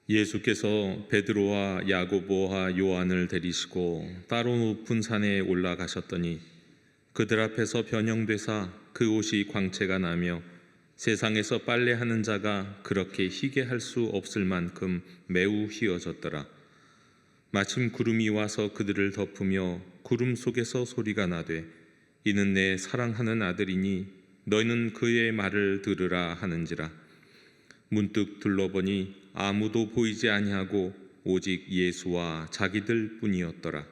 예수께서 베드로와 야고보와 요한을 데리시고 따로 높은 산에 올라가셨더니 그들 앞에서 변형되사 그 옷이 광채가 나며 세상에서 빨래하는 자가 그렇게 희게 할 수 없을 만큼 매우 희어졌더라. 마침 구름이 와서 그들을 덮으며 구름 속에서 소리가 나되 이는 내 사랑하는 아들이니 너희는 그의 말을 들으라 하는지라. 문득 둘러보니 아무도 보이지 아니하고 오직 예수와 자기들 뿐이었더라.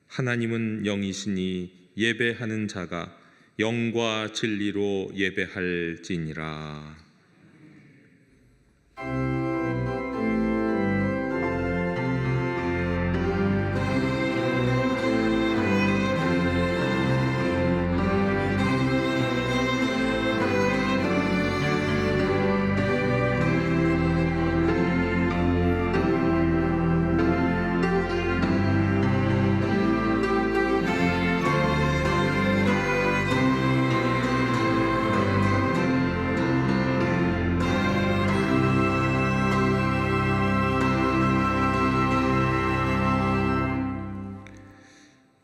하나님은 영이시니 예배하는 자가 영과 진리로 예배할지니라.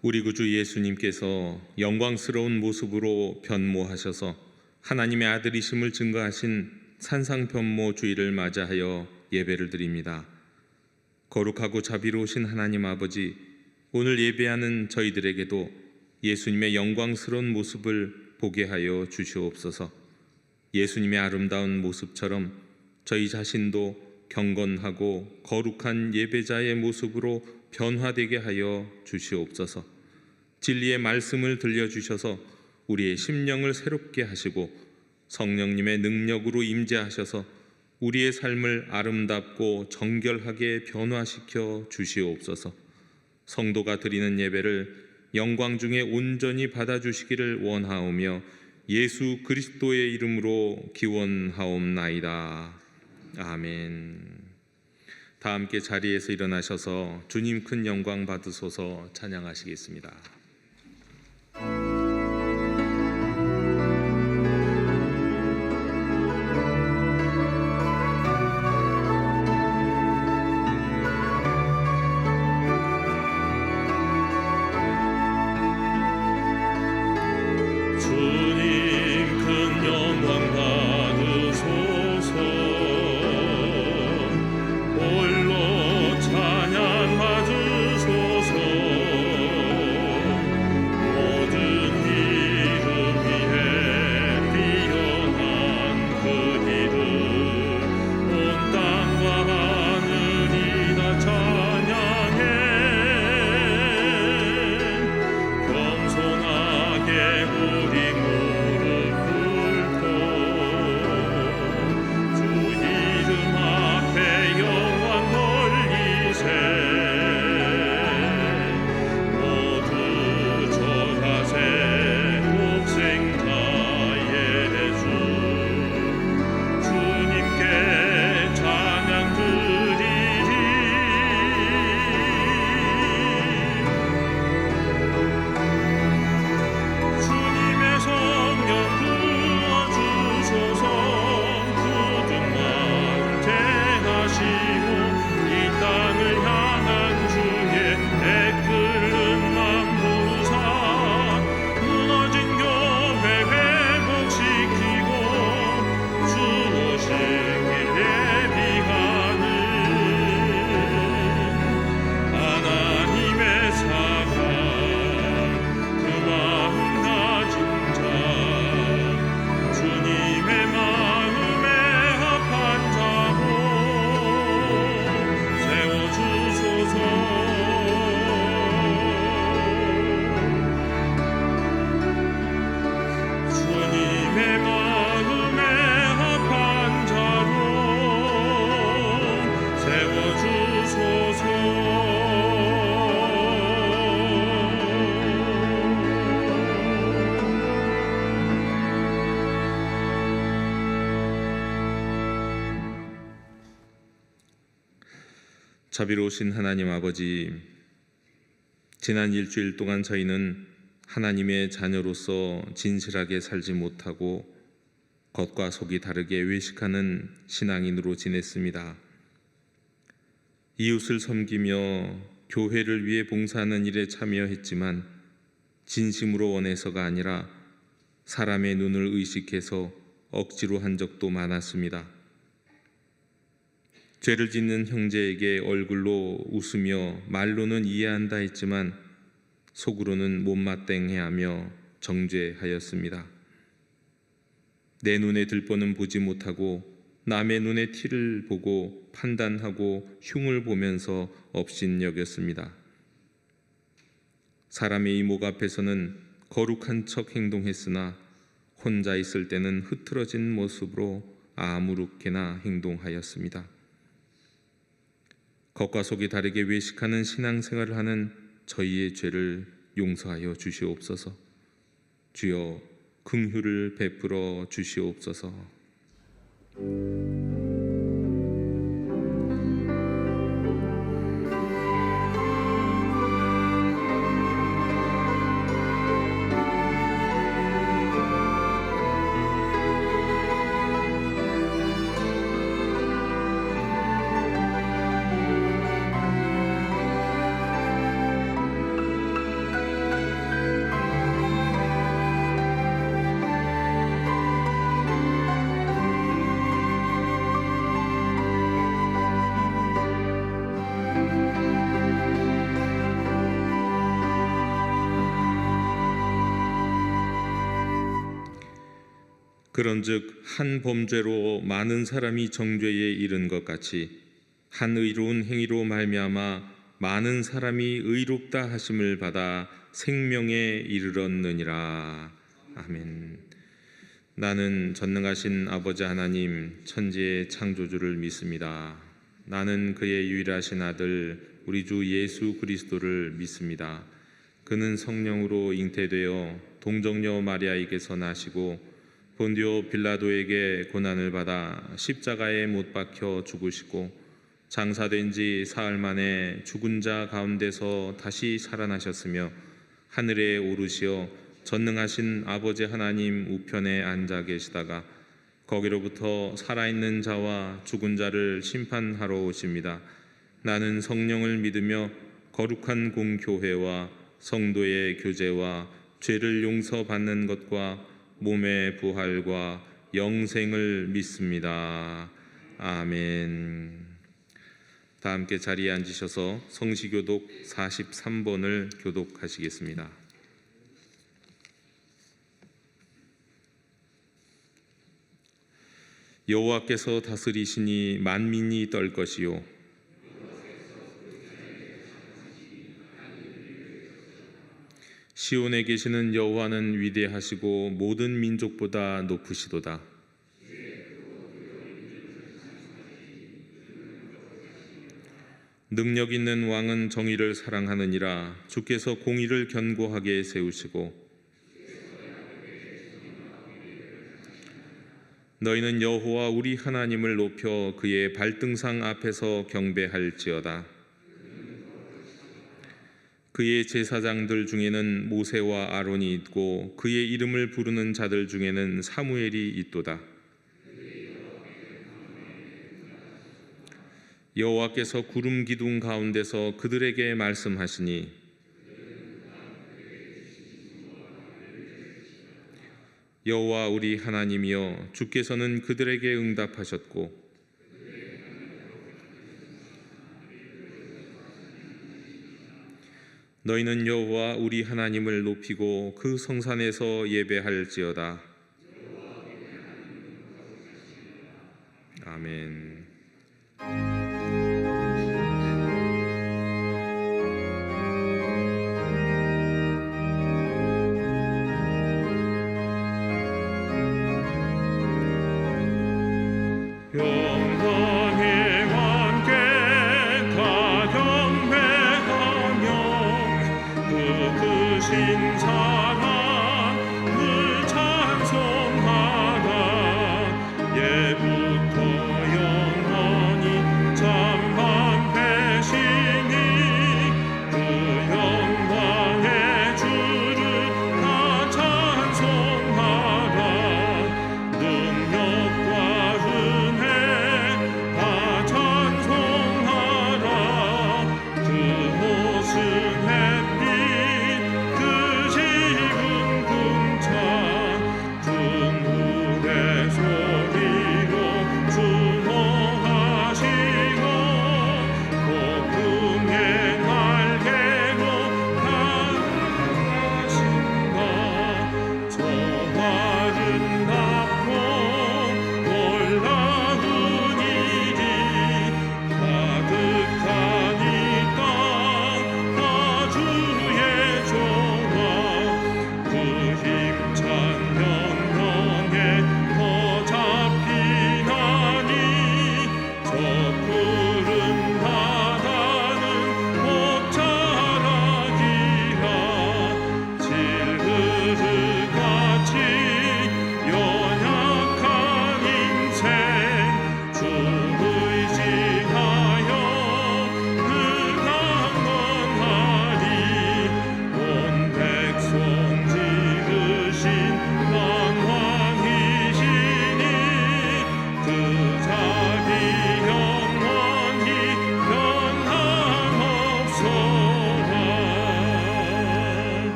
우리 구주 예수님께서 영광스러운 모습으로 변모하셔서 하나님의 아들이심을 증거하신 산상변모 주일을 맞이하여 예배를 드립니다. 거룩하고 자비로우신 하나님 아버지, 오늘 예배하는 저희들에게도 예수님의 영광스러운 모습을 보게 하여 주시옵소서. 예수님의 아름다운 모습처럼 저희 자신도 경건하고 거룩한 예배자의 모습으로 변화되게 하여 주시옵소서. 진리의 말씀을 들려주셔서 우리의 심령을 새롭게 하시고 성령님의 능력으로 임재하셔서 우리의 삶을 아름답고 정결하게 변화시켜 주시옵소서. 성도가 드리는 예배를 영광 중에 온전히 받아주시기를 원하오며 예수 그리스도의 이름으로 기원하옵나이다. 아멘. 다 함께 자리에서 일어나셔서 주님 큰 영광 받으소서 찬양하시겠습니다. 자비로우신 하나님 아버지, 지난 일주일 동안 저희는 하나님의 자녀로서 진실하게 살지 못하고 겉과 속이 다르게 외식하는 신앙인으로 지냈습니다. 이웃을 섬기며 교회를 위해 봉사하는 일에 참여했지만 진심으로 원해서가 아니라 사람의 눈을 의식해서 억지로 한 적도 많았습니다. 죄를 짓는 형제에게 얼굴로 웃으며 말로는 이해한다 했지만 속으로는 못마땅해하며 정죄하였습니다. 내 눈에 들보는 보지 못하고 남의 눈에 티를 보고 판단하고 흉을 보면서 업신여겼습니다. 사람의 이목 앞에서는 거룩한 척 행동했으나 혼자 있을 때는 흐트러진 모습으로 아무렇게나 행동하였습니다. 겉과 속이 다르게 외식하는 신앙생활을 하는 저희의 죄를 용서하여 주시옵소서. 주여 긍휼을 베풀어 주시옵소서. 그런즉 한 범죄로 많은 사람이 정죄에 이른 것 같이 한 의로운 행위로 말미암아 많은 사람이 의롭다 하심을 받아 생명에 이르렀느니라. 아멘. 나는 전능하신 아버지 하나님 천지의 창조주를 믿습니다. 나는 그의 유일하신 아들 우리 주 예수 그리스도를 믿습니다. 그는 성령으로 잉태되어 동정녀 마리아에게서 나시고 본디오 빌라도에게 고난을 받아 십자가에 못 박혀 죽으시고 장사된 지 사흘 만에 죽은 자 가운데서 다시 살아나셨으며 하늘에 오르시어 전능하신 아버지 하나님 우편에 앉아 계시다가 거기로부터 살아있는 자와 죽은 자를 심판하러 오십니다. 나는 성령을 믿으며 거룩한 공교회와 성도의 교제와 죄를 용서받는 것과 몸의 부활과 영생을 믿습니다. 아멘. 다 함께 자리에 앉으셔서 성시교독 43번을 교독하시겠습니다. 여호와께서 다스리시니 만민이 떨 것이요 시온에 계시는 여호와는 위대하시고 모든 민족보다 높으시도다. 능력 있는 왕은 정의를 사랑하느니라. 주께서 공의를 견고하게 세우시고 너희는 여호와 우리 하나님을 높여 그의 발등상 앞에서 경배할지어다. 그의 제사장들 중에는 모세와 아론이 있고 그의 이름을 부르는 자들 중에는 사무엘이 있도다. 여호와께서 구름 기둥 가운데서 그들에게 말씀하시니 여호와 우리 하나님이여 주께서는 그들에게 응답하셨고 너희는 여호와 우리 하나님을 높이고 그 성산에서 예배할지어다. 아멘. 영광의 관계 다 경배하며 그 크신 사랑 늘 찬송하며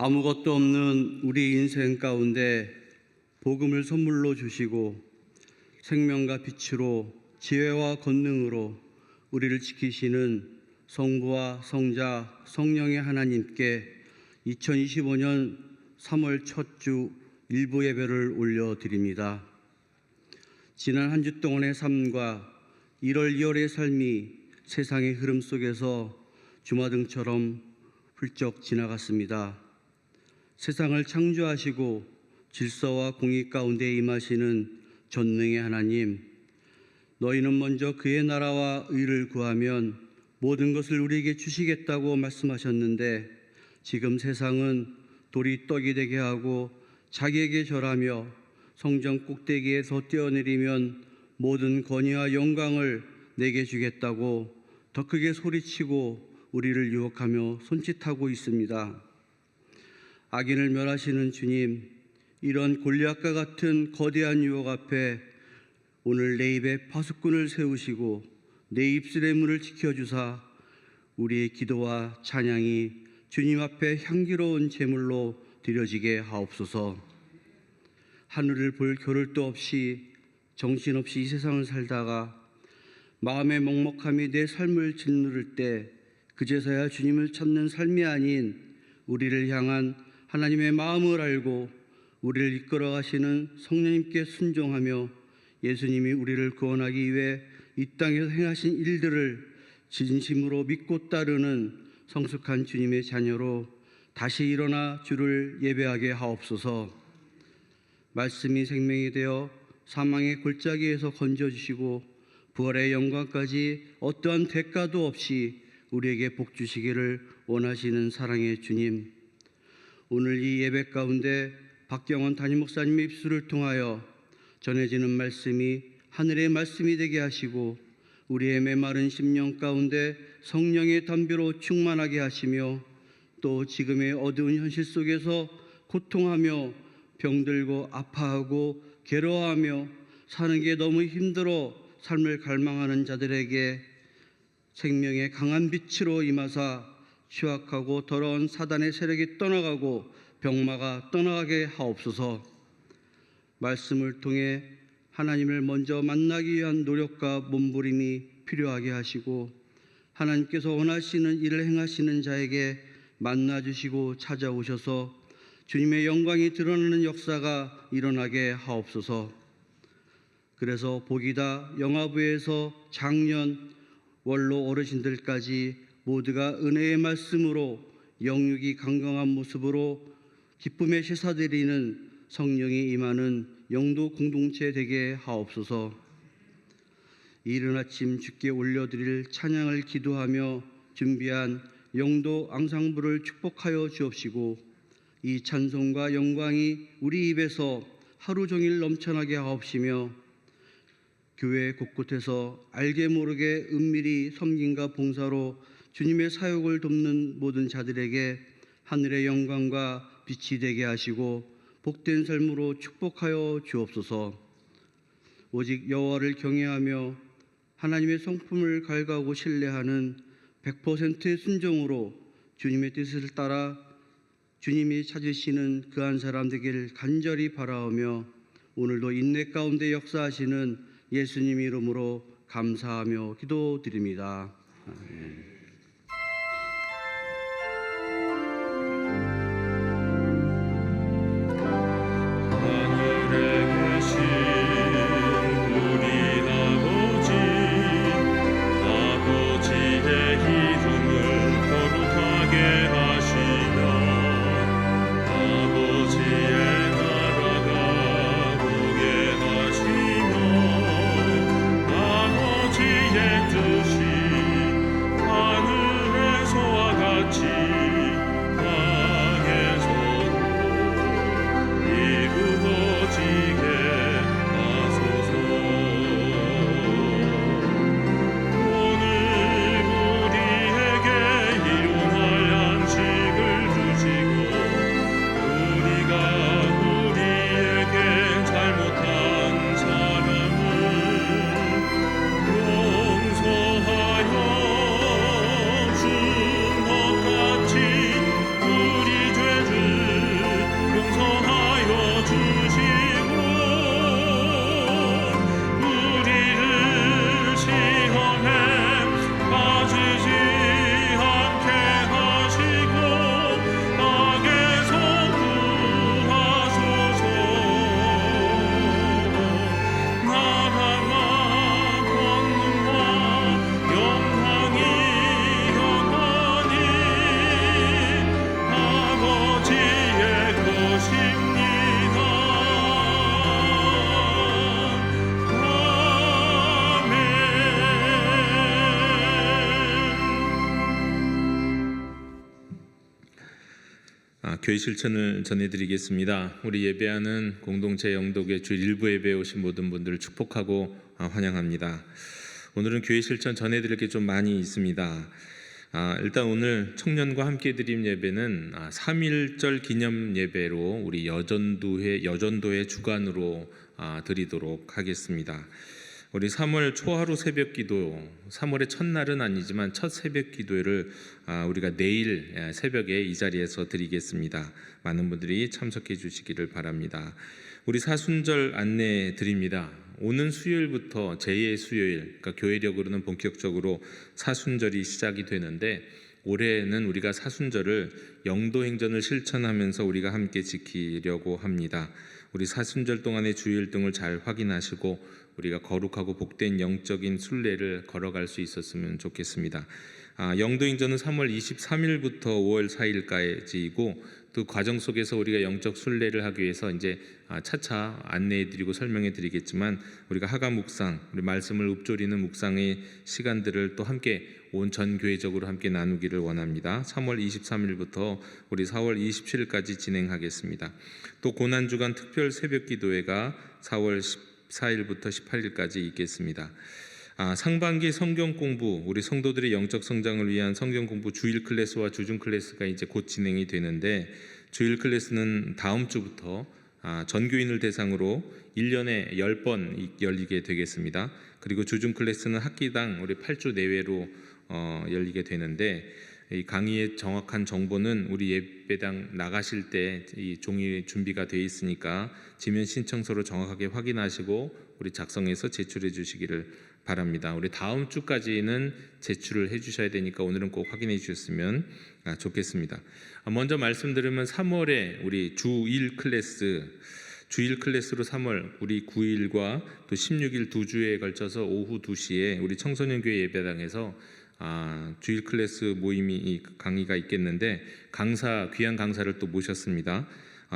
아무것도 없는 우리 인생 가운데 복음을 선물로 주시고 생명과 빛으로 지혜와 권능으로 우리를 지키시는 성부와 성자, 성령의 하나님께 2025년 3월 첫 주 일부 예배를 올려드립니다. 지난 한 주 동안의 삶과 1월, 2월의 삶이 세상의 흐름 속에서 주마등처럼 훌쩍 지나갔습니다. 세상을 창조하시고 질서와 공의 가운데 임하시는 전능의 하나님, 너희는 먼저 그의 나라와 의를 구하면 모든 것을 우리에게 주시겠다고 말씀하셨는데 지금 세상은 돌이 떡이 되게 하고 자기에게 절하며 성전 꼭대기에서 뛰어내리면 모든 권위와 영광을 내게 주겠다고 더 크게 소리치고 우리를 유혹하며 손짓하고 있습니다. 악인을 멸하시는 주님, 이런 골리앗과 같은 거대한 유혹 앞에 오늘 내 입에 파수꾼을 세우시고 내 입술의 문을 지켜주사 우리의 기도와 찬양이 주님 앞에 향기로운 제물로 드려지게 하옵소서. 하늘을 볼 겨를도 없이 정신없이 이 세상을 살다가 마음의 먹먹함이 내 삶을 짓누를 때 그제서야 주님을 찾는 삶이 아닌 우리를 향한 하나님의 마음을 알고 우리를 이끌어 가시는 성령님께 순종하며 예수님이 우리를 구원하기 위해 이 땅에서 행하신 일들을 진심으로 믿고 따르는 성숙한 주님의 자녀로 다시 일어나 주를 예배하게 하옵소서. 말씀이 생명이 되어 사망의 골짜기에서 건져주시고 부활의 영광까지 어떠한 대가도 없이 우리에게 복 주시기를 원하시는 사랑의 주님, 오늘 이 예배 가운데 박경원 담임 목사님의 입술을 통하여 전해지는 말씀이 하늘의 말씀이 되게 하시고 우리의 메마른 심령 가운데 성령의 담비로 충만하게 하시며 또 지금의 어두운 현실 속에서 고통하며 병들고 아파하고 괴로워하며 사는 게 너무 힘들어 삶을 갈망하는 자들에게 생명의 강한 빛으로 임하사 취약하고 더러운 사단의 세력이 떠나가고 병마가 떠나가게 하옵소서. 말씀을 통해 하나님을 먼저 만나기 위한 노력과 몸부림이 필요하게 하시고 하나님께서 원하시는 일을 행하시는 자에게 만나주시고 찾아오셔서 주님의 영광이 드러나는 역사가 일어나게 하옵소서. 그래서 복이다 영화부에서 장년 원로 어르신들까지 모두가 은혜의 말씀으로 영육이 강건한 모습으로 기쁨의 시사드리는 성령이 임하는 영도 공동체 되게 하옵소서. 이른 아침 주께 올려드릴 찬양을 기도하며 준비한 영도 앙상블을 축복하여 주옵시고 이 찬송과 영광이 우리 입에서 하루 종일 넘쳐나게 하옵시며 교회 곳곳에서 알게 모르게 은밀히 섬김과 봉사로 주님의 사역을 돕는 모든 자들에게 하늘의 영광과 빛이 되게 하시고 복된 삶으로 축복하여 주옵소서. 오직 여호와를 경외하며 하나님의 성품을 갈구하고 신뢰하는 100%의 순종으로 주님의 뜻을 따라 주님이 찾으시는 그 한 사람 되기를 간절히 바라오며 오늘도 인내 가운데 역사하시는 예수님 이름으로 감사하며 기도드립니다. 아멘. 뜻이 교회 실천을 전해드리겠습니다. 우리 예배하는 공동체 영독의 주 일부 예배에 오신 모든 분들을 축복하고 환영합니다. 오늘은 교회 실천 전해드릴 게 좀 많이 있습니다. 일단 오늘 청년과 함께 드림 예배는 3.1절 기념 예배로 우리 여전도회 주간으로 드리도록 하겠습니다. 우리 3월 초하루 새벽 기도, 3월의 첫날은 아니지만 첫 새벽 기도를 우리가 내일 새벽에 이 자리에서 드리겠습니다. 많은 분들이 참석해 주시기를 바랍니다. 우리 사순절 안내 드립니다. 오는 수요일부터 제2의 수요일, 그러니까 교회력으로는 본격적으로 사순절이 시작이 되는데, 올해는 우리가 사순절을 영도행전을 실천하면서 우리가 함께 지키려고 합니다. 우리 사순절 동안의 주일 등을 잘 확인하시고 우리가 거룩하고 복된 영적인 순례를 걸어갈 수 있었으면 좋겠습니다. 영도행전은 3월 23일부터 5월 4일까지이고 그 과정 속에서 우리가 영적 순례를 하기 위해서 이제 차차 안내해드리고 설명해드리겠지만, 우리가 하가 묵상, 우리 말씀을 읊조리는 묵상의 시간들을 또 함께 온 전 교회적으로 함께 나누기를 원합니다. 3월 23일부터 우리 4월 27일까지 진행하겠습니다. 또 고난주간 특별 새벽기도회가 4월 14일부터 18일까지 있겠습니다. 상반기 성경 공부, 우리 성도들의 영적 성장을 위한 성경 공부 주일 클래스와 주중 클래스가 이제 곧 진행이 되는데, 주일 클래스는 다음 주부터 전교인을 대상으로 1년에 10번 열리게 되겠습니다. 그리고 주중 클래스는 학기당 우리 8주 내외로 열리게 되는데, 이 강의의 정확한 정보는 우리 예배당 나가실 때 이 종이 준비가 되어 있으니까 지면 신청서로 정확하게 확인하시고 우리 작성해서 제출해 주시기를 바랍니다. 우리 다음 주까지는 제출을 해 주셔야 되니까 오늘은 꼭 확인해 주셨으면 좋겠습니다. 먼저 말씀드리면 3월에 우리 주일 클래스로 3월 우리 9일과 또 16일 두 주에 걸쳐서 오후 2시에 우리 청소년교회 예배당에서 주일 클래스 모임이 강의가 있겠는데, 귀한 강사를 또 모셨습니다.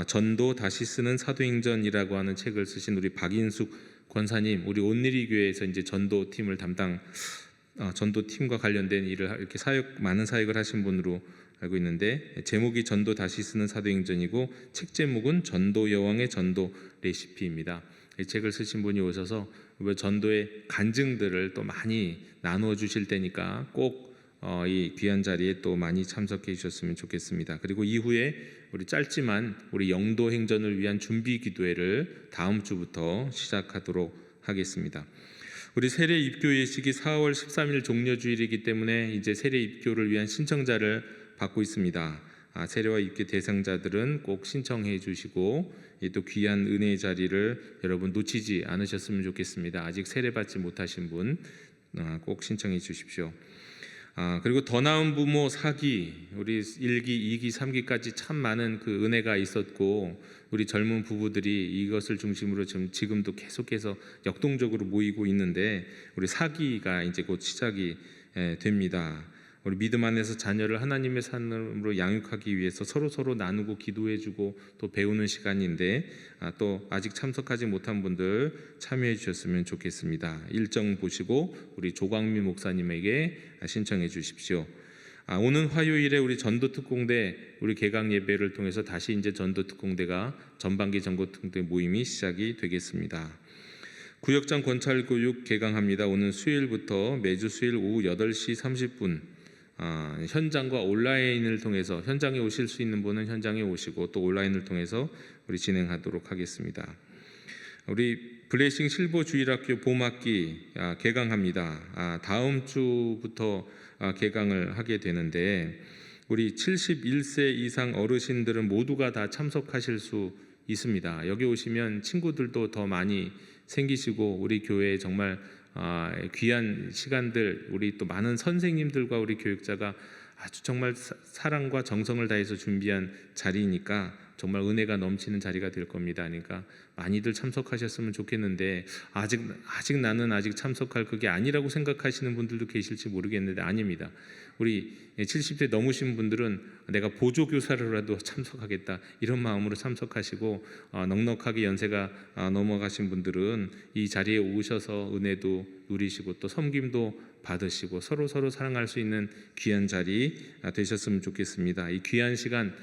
전도 다시 쓰는 사도행전이라고 하는 책을 쓰신 우리 박인숙 권사님, 우리 온누리 교회에서 이제 전도팀을 전도팀과 관련된 일을 이렇게 많은 사역을 하신 분으로 알고 있는데, 제목이 전도 다시 쓰는 사도행전이고 책 제목은 전도 여왕의 전도 레시피입니다. 이 책을 쓰신 분이 오셔서 전도의 간증들을 또 많이 나누어 주실 테니까 꼭 이 귀한 자리에 또 많이 참석해 주셨으면 좋겠습니다. 그리고 이후에 우리 짧지만 우리 영도 행전을 위한 준비 기도회를 다음 주부터 시작하도록 하겠습니다. 우리 세례 입교 예식이 4월 13일 종료주일이기 때문에 이제 세례 입교를 위한 신청자를 받고 있습니다. 세례와 입교 대상자들은 꼭 신청해 주시고 또 귀한 은혜의 자리를 여러분 놓치지 않으셨으면 좋겠습니다. 아직 세례받지 못하신 분 꼭 신청해 주십시오. 그리고 더 나은 부모 사기, 우리 1기, 2기, 3기까지 참 많은 그 은혜가 있었고, 우리 젊은 부부들이 이것을 중심으로 지금도 계속해서 역동적으로 모이고 있는데, 우리 사기가 이제 곧 시작이 됩니다. 우리 믿음 안에서 자녀를 하나님의 삶으로 양육하기 위해서 서로 나누고 기도해주고 또 배우는 시간인데, 또 아직 참석하지 못한 분들 참여해 주셨으면 좋겠습니다. 일정 보시고 우리 조광미 목사님에게 신청해 주십시오. 오는 화요일에 우리 전도특공대 우리 개강 예배를 통해서 다시 이제 전도특공대가 전반기 전도특공대 모임이 시작이 되겠습니다. 구역장 권찰교육 개강합니다. 오는 수요일부터 매주 수요일 오후 8시 30분 현장과 온라인을 통해서, 현장에 오실 수 있는 분은 현장에 오시고 또 온라인을 통해서 우리 진행하도록 하겠습니다. 우리 블레싱 실버 주일학교 봄학기 개강합니다. 다음 주부터 개강을 하게 되는데, 우리 71세 이상 어르신들은 모두가 다 참석하실 수 있습니다. 여기 오시면 친구들도 더 많이 생기시고 우리 교회에 정말 귀한 시간들, 우리 또 많은 선생님들과 우리 교육자가 아주 정말 사랑과 정성을 다해서 준비한 자리니까 정말 은혜가 넘치는 자리가 될 겁니다. 그러니까 많이들 참석하셨으면 좋겠는데, 아직 나는 참석할 그게 아니라고 생각하시는 분들도 계실지 모르겠는데 아닙니다. 우리 70세 넘으신 분들은 내가 보조교사로라도 참석하겠다 이런 마음으로 참석하시고, 넉넉하게 연세가 넘어가신 분들은 이 자리에 오셔서 은혜도 누리시고 또 섬김도 받으시고 서로 사랑할 수 있는 귀한 자리 되셨으면 좋겠습니다. 이 귀한 시간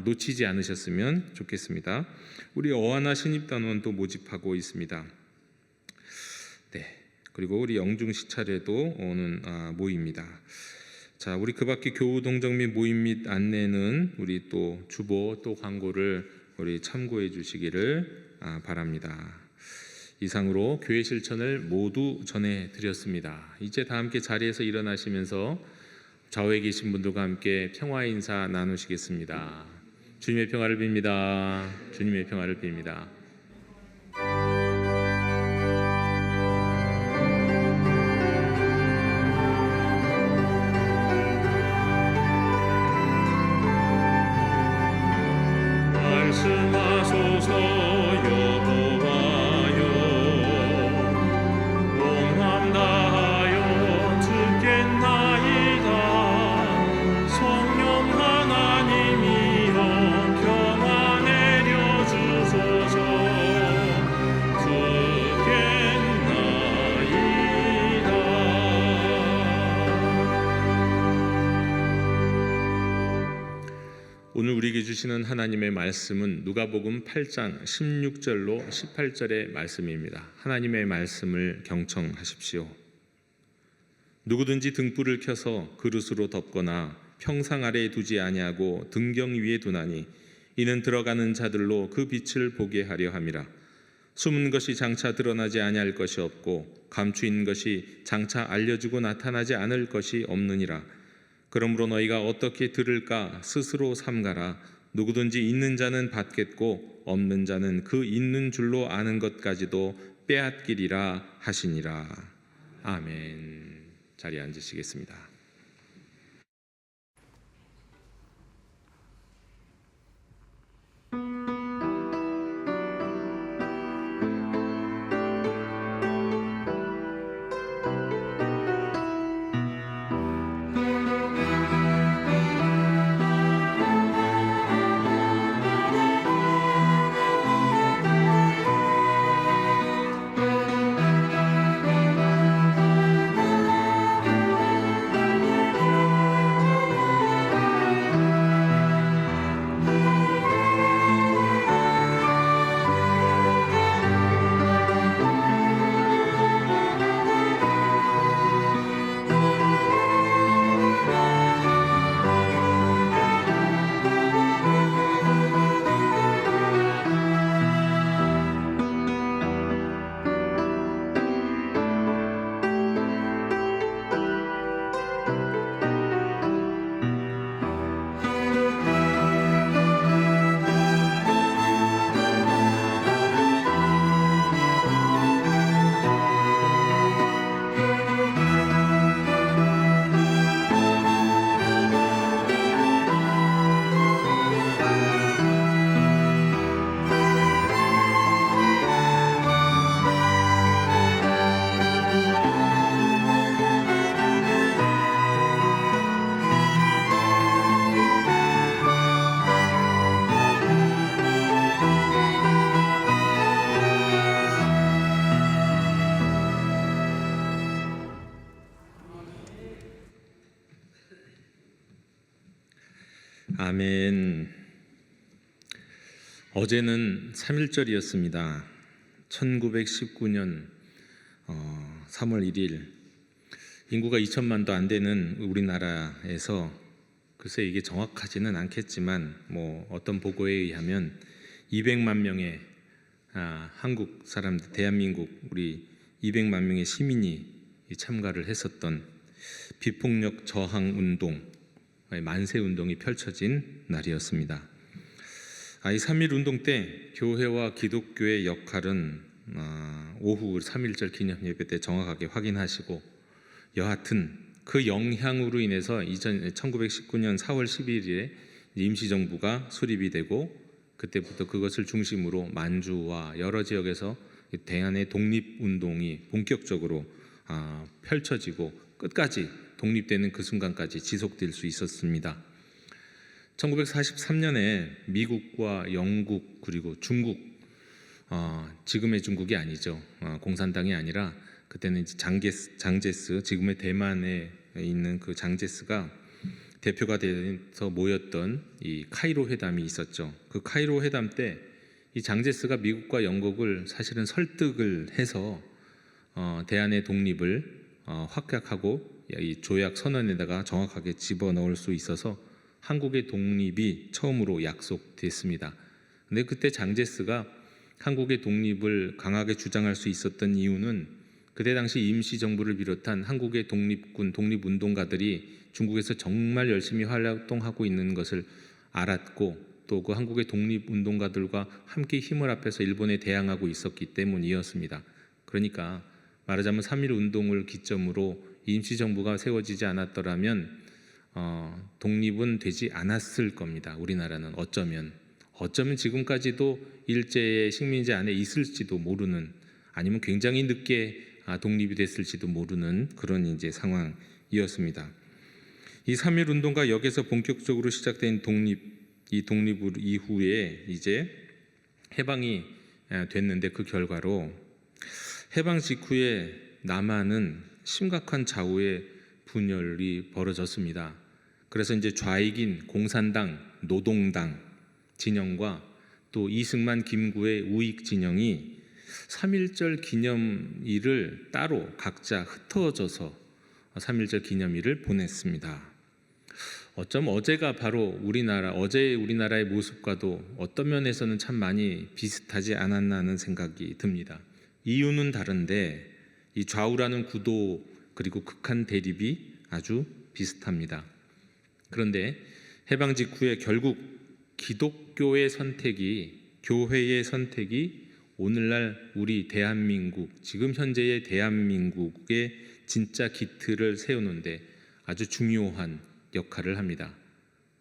놓치지 않으셨으면 좋겠습니다. 우리 어하나 신입단원도 모집하고 있습니다. 네, 그리고 우리 영중 시찰에도 오는 모입니다. 자, 우리 그 밖에 교우 동정 및 모임 및 안내는 우리 또 주보 또 광고를 우리 참고해 주시기를 바랍니다. 이상으로 교회 실천을 모두 전해 드렸습니다. 이제 다 함께 자리에서 일어나시면서 좌우에 계신 분들과 함께 평화 인사 나누시겠습니다. 주님의 평화를 빕니다. 주님의 평화를 빕니다. 말씀하소서 여호와여, 온함 다하여 듣겠나이다. 성령 하나님이여 평화 내려주소서. 오늘 우리에게 주시는 하나님의 말씀은 누가복음 8장 16절로 18절의 말씀입니다. 하나님의 말씀을 경청하십시오. 누구든지 등불을 켜서 그릇으로 덮거나 평상 아래에 두지 아니하고 등경 위에 두나니 이는 들어가는 자들로 그 빛을 보게 하려 함이라. 숨은 것이 장차 드러나지 아니할 것이 없고 감추인 것이 장차 알려지고 나타나지 않을 것이 없느니라. 그러므로 너희가 어떻게 들을까 스스로 삼가라. 누구든지 있는 자는 받겠고 없는 자는 그 있는 줄로 아는 것까지도 빼앗기리라 하시니라. 아멘. 자리에 앉으시겠습니다. 아멘. 어제는 3.1절이었습니다. 1919년 3월 1일 인구가 2천만도 안 되는 우리나라에서 글쎄 이게 정확하지는 않겠지만 어떤 보고에 의하면 200만 명의 한국 사람들, 대한민국 우리 200만 명의 시민이 참가를 했었던 비폭력 저항 운동, 만세 운동이 펼쳐진 날이었습니다. 이 3.1 운동 때 교회와 기독교의 역할은 오후 3.1절 기념 예배 때 정확하게 확인하시고, 여하튼 그 영향으로 인해서 1919년 4월 11일에 임시정부가 수립이 되고, 그때부터 그것을 중심으로 만주와 여러 지역에서 대한의 독립운동이 본격적으로 펼쳐지고 끝까지 독립되는 그 순간까지 지속될 수 있었습니다. 1943년에 미국과 영국 그리고 중국, 지금의 중국이 아니죠. 공산당이 아니라 그때는 장제스, 지금의 대만에 있는 그 장제스가 대표가 돼서 모였던 이 카이로 회담이 있었죠. 그 카이로 회담 때 이 장제스가 미국과 영국을 사실은 설득을 해서 대한의 독립을 확약하고 이 조약 선언에다가 정확하게 집어넣을 수 있어서 한국의 독립이 처음으로 약속됐습니다. 근데 그때 장제스가 한국의 독립을 강하게 주장할 수 있었던 이유는 그때 당시 임시정부를 비롯한 한국의 독립군, 독립운동가들이 중국에서 정말 열심히 활동하고 있는 것을 알았고 또 그 한국의 독립운동가들과 함께 힘을 합해서 일본에 대항하고 있었기 때문이었습니다. 그러니까 말하자면 3.1 운동을 기점으로 임시정부가 세워지지 않았더라면 독립은 되지 않았을 겁니다. 우리나라는 어쩌면 지금까지도 일제의 식민지 안에 있을지도 모르는, 아니면 굉장히 늦게 독립이 됐을지도 모르는 그런 이제 상황이었습니다. 이 3.1 운동과 여기서 본격적으로 시작된 이 독립 이후에 이제 해방이 됐는데 그 결과로 해방 직후에 남한은 심각한 좌우의 분열이 벌어졌습니다. 그래서 이제 좌익인 공산당, 노동당 진영과 또 이승만, 김구의 우익 진영이 3.1절 기념일을 따로 각자 흩어져서 3.1절 기념일을 보냈습니다. 어쩜 어제가 바로 어제의 우리나라의 모습과도 어떤 면에서는 참 많이 비슷하지 않았나 하는 생각이 듭니다. 이유는 다른데 이 좌우라는 구도 그리고 극한 대립이 아주 비슷합니다. 그런데 해방 직후에 결국 기독교의 선택이, 교회의 선택이 오늘날 우리 대한민국, 지금 현재의 대한민국의 진짜 기틀을 세우는데 아주 중요한 역할을 합니다.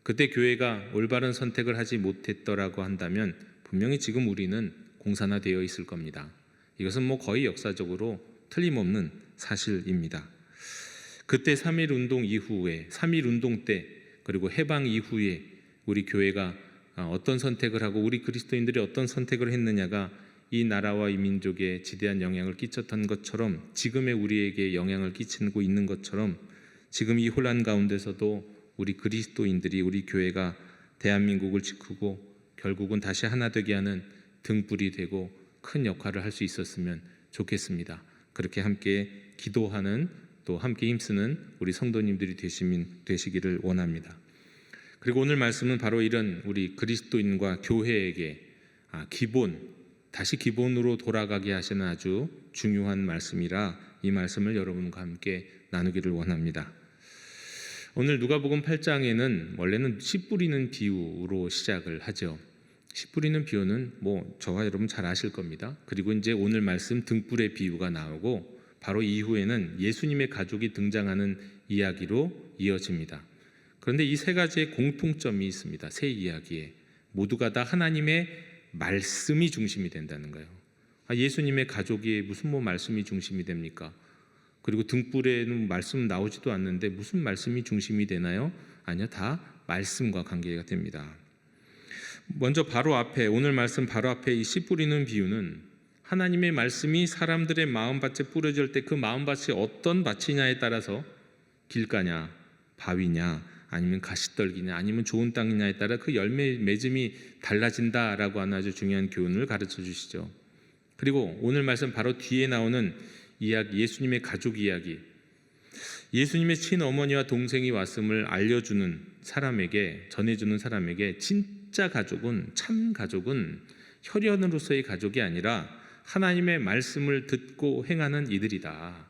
그때 교회가 올바른 선택을 하지 못했더라고 한다면 분명히 지금 우리는 공산화되어 있을 겁니다. 이것은 뭐 거의 역사적으로 틀림없는 사실입니다. 그때 3.1 운동 이후에, 3.1 운동 때 그리고 해방 이후에 우리 교회가 어떤 선택을 하고 우리 그리스도인들이 어떤 선택을 했느냐가 이 나라와 이 민족에 지대한 영향을 끼쳤던 것처럼, 지금의 우리에게 영향을 끼치고 있는 것처럼, 지금 이 혼란 가운데서도 우리 그리스도인들이, 우리 교회가 대한민국을 지키고 결국은 다시 하나 되게 하는 등불이 되고 큰 역할을 할 수 있었으면 좋겠습니다. 그렇게 함께 기도하는, 또 함께 힘쓰는 우리 성도님들이 되시기를 원합니다. 그리고 오늘 말씀은 바로 이런 우리 그리스도인과 교회에게 다시 기본으로 돌아가게 하시는 아주 중요한 말씀이라 이 말씀을 여러분과 함께 나누기를 원합니다. 오늘 누가복음 8장에는 원래는 씨 뿌리는 비유로 시작을 하죠. 씨 뿌리는 비유는 저와 여러분 잘 아실 겁니다. 그리고 이제 오늘 말씀 등불의 비유가 나오고 바로 이후에는 예수님의 가족이 등장하는 이야기로 이어집니다. 그런데 이 세 가지의 공통점이 있습니다. 세 이야기에 모두가 다 하나님의 말씀이 중심이 된다는 거예요. 예수님의 가족이 무슨 말씀이 중심이 됩니까? 그리고 등불에는 말씀 나오지도 않는데 무슨 말씀이 중심이 되나요? 아니요, 다 말씀과 관계가 됩니다. 먼저 오늘 말씀 바로 앞에 이 씨 뿌리는 비유는 하나님의 말씀이 사람들의 마음밭에 뿌려질 때 그 마음밭이 어떤 밭이냐에 따라서 길가냐, 바위냐, 아니면 가시떨기냐, 아니면 좋은 땅이냐에 따라 그 열매 맺음이 달라진다라고 하는 아주 중요한 교훈을 가르쳐 주시죠. 그리고 오늘 말씀 바로 뒤에 나오는 이야기, 예수님의 가족 이야기, 예수님의 친어머니와 동생이 왔음을 알려주는 사람에게, 전해주는 사람에게 진짜 가족은, 참 가족은 혈연으로서의 가족이 아니라 하나님의 말씀을 듣고 행하는 이들이다.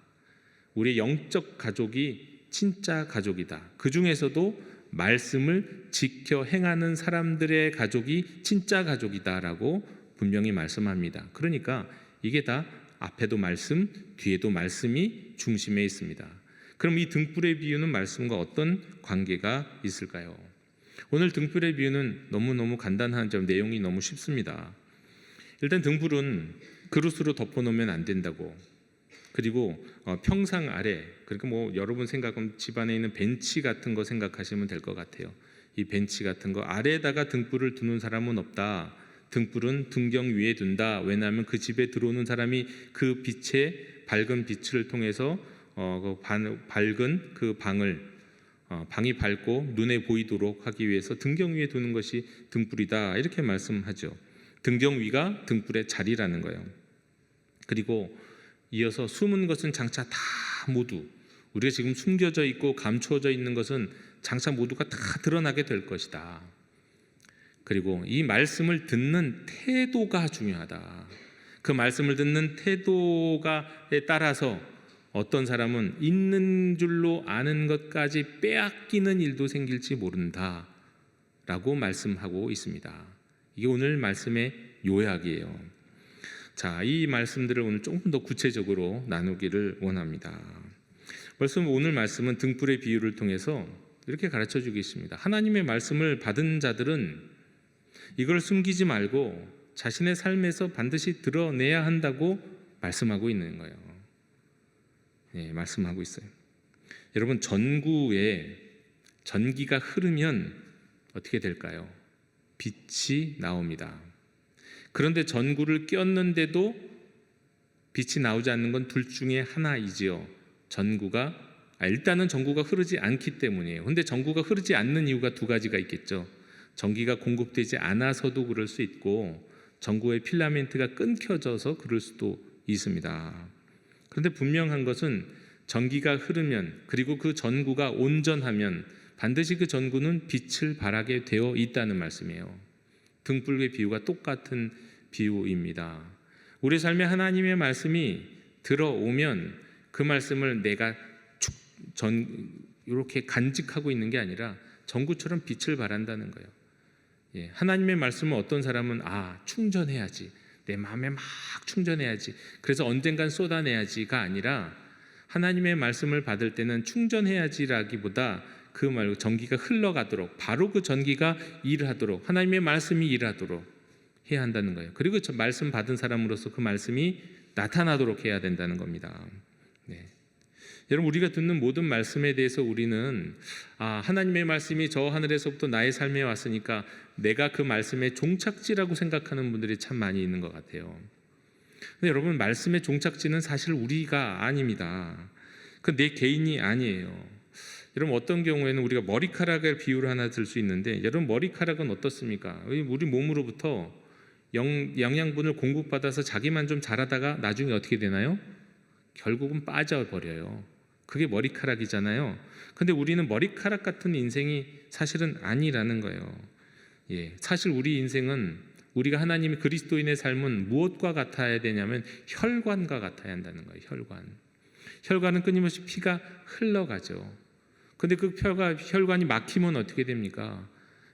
우리의 영적 가족이 진짜 가족이다. 그 중에서도 말씀을 지켜 행하는 사람들의 가족이 진짜 가족이다라고 분명히 말씀합니다. 그러니까 이게 다 앞에도 말씀, 뒤에도 말씀이 중심에 있습니다. 그럼 이 등불의 비유는 말씀과 어떤 관계가 있을까요? 오늘 등불의 비유는 너무너무 간단한 점, 내용이 너무 쉽습니다. 일단 등불은 그릇으로 덮어놓으면 안 된다고, 그리고 평상 아래, 그러니까 여러분 생각하면 집안에 있는 벤치 같은 거 생각하시면 될 것 같아요. 이 벤치 같은 거 아래에다가 등불을 두는 사람은 없다. 등불은 등경 위에 둔다. 왜냐하면 그 집에 들어오는 사람이 그 빛에, 밝은 빛을 통해서 밝은 그 방을 방이 밝고 눈에 보이도록 하기 위해서 등경 위에 두는 것이 등불이다 이렇게 말씀하죠. 등경 위가 등불의 자리라는 거예요. 그리고 이어서 숨은 것은 장차 다 모두 우리가 지금 숨겨져 있고 감추어져 있는 것은 장차 모두가 다 드러나게 될 것이다. 그리고 이 말씀을 듣는 태도가 중요하다. 그 말씀을 듣는 태도에 따라서 어떤 사람은 있는 줄로 아는 것까지 빼앗기는 일도 생길지 모른다 라고 말씀하고 있습니다. 이게 오늘 말씀의 요약이에요. 자, 이 말씀들을 오늘 조금 더 구체적으로 나누기를 원합니다. 오늘 말씀은 등불의 비유를 통해서 이렇게 가르쳐 주고 있습니다. 하나님의 말씀을 받은 자들은 이걸 숨기지 말고 자신의 삶에서 반드시 드러내야 한다고 말씀하고 있는 거예요. 말씀하고 있어요. 여러분, 전구에 전기가 흐르면 어떻게 될까요? 빛이 나옵니다. 그런데 전구를 꼈는데도 빛이 나오지 않는 건 둘 중에 하나이지요. 일단은 전구가 흐르지 않기 때문이에요. 근데 전구가 흐르지 않는 이유가 두 가지가 있겠죠. 전기가 공급되지 않아서도 그럴 수 있고 전구의 필라멘트가 끊겨져서 그럴 수도 있습니다. 그런데 분명한 것은 전기가 흐르면 그리고 그 전구가 온전하면 반드시 그 전구는 빛을 발하게 되어 있다는 말씀이에요. 등불의 비유가 똑같은 비유입니다. 우리 삶에 하나님의 말씀이 들어오면 그 말씀을 내가 이렇게 간직하고 있는 게 아니라 전구처럼 빛을 발한다는 거예요. 하나님의 말씀은 어떤 사람은 충전해야지, 내 마음에 막 충전해야지, 그래서 언젠간 쏟아내야지가 아니라 하나님의 말씀을 받을 때는 충전해야지라기보다 그 말고 전기가 흘러가도록, 바로 그 전기가 일하도록, 하나님의 말씀이 일하도록 해야 한다는 거예요. 그리고 저 말씀 받은 사람으로서 그 말씀이 나타나도록 해야 된다는 겁니다. 여러분, 우리가 듣는 모든 말씀에 대해서 우리는 하나님의 말씀이 저 하늘에서부터 나의 삶에 왔으니까 내가 그 말씀의 종착지라고 생각하는 분들이 참 많이 있는 것 같아요. 근데 여러분, 말씀의 종착지는 사실 우리가 아닙니다. 그 내 개인이 아니에요. 여러분, 어떤 경우에는 우리가 머리카락의 비유를 하나 들 수 있는데, 여러분, 머리카락은 어떻습니까? 우리 몸으로부터 영양분을 공급받아서 자기만 좀 자라다가 나중에 어떻게 되나요? 결국은 빠져버려요. 그게 머리카락이잖아요. 근데 우리는 머리카락 같은 인생이 사실은 아니라는 거예요. 사실 우리 인생은, 우리가 하나님의 그리스도인의 삶은 무엇과 같아야 되냐면 혈관과 같아야 한다는 거예요. 혈관은 끊임없이 피가 흘러가죠. 근데 그 혈관이 막히면 어떻게 됩니까?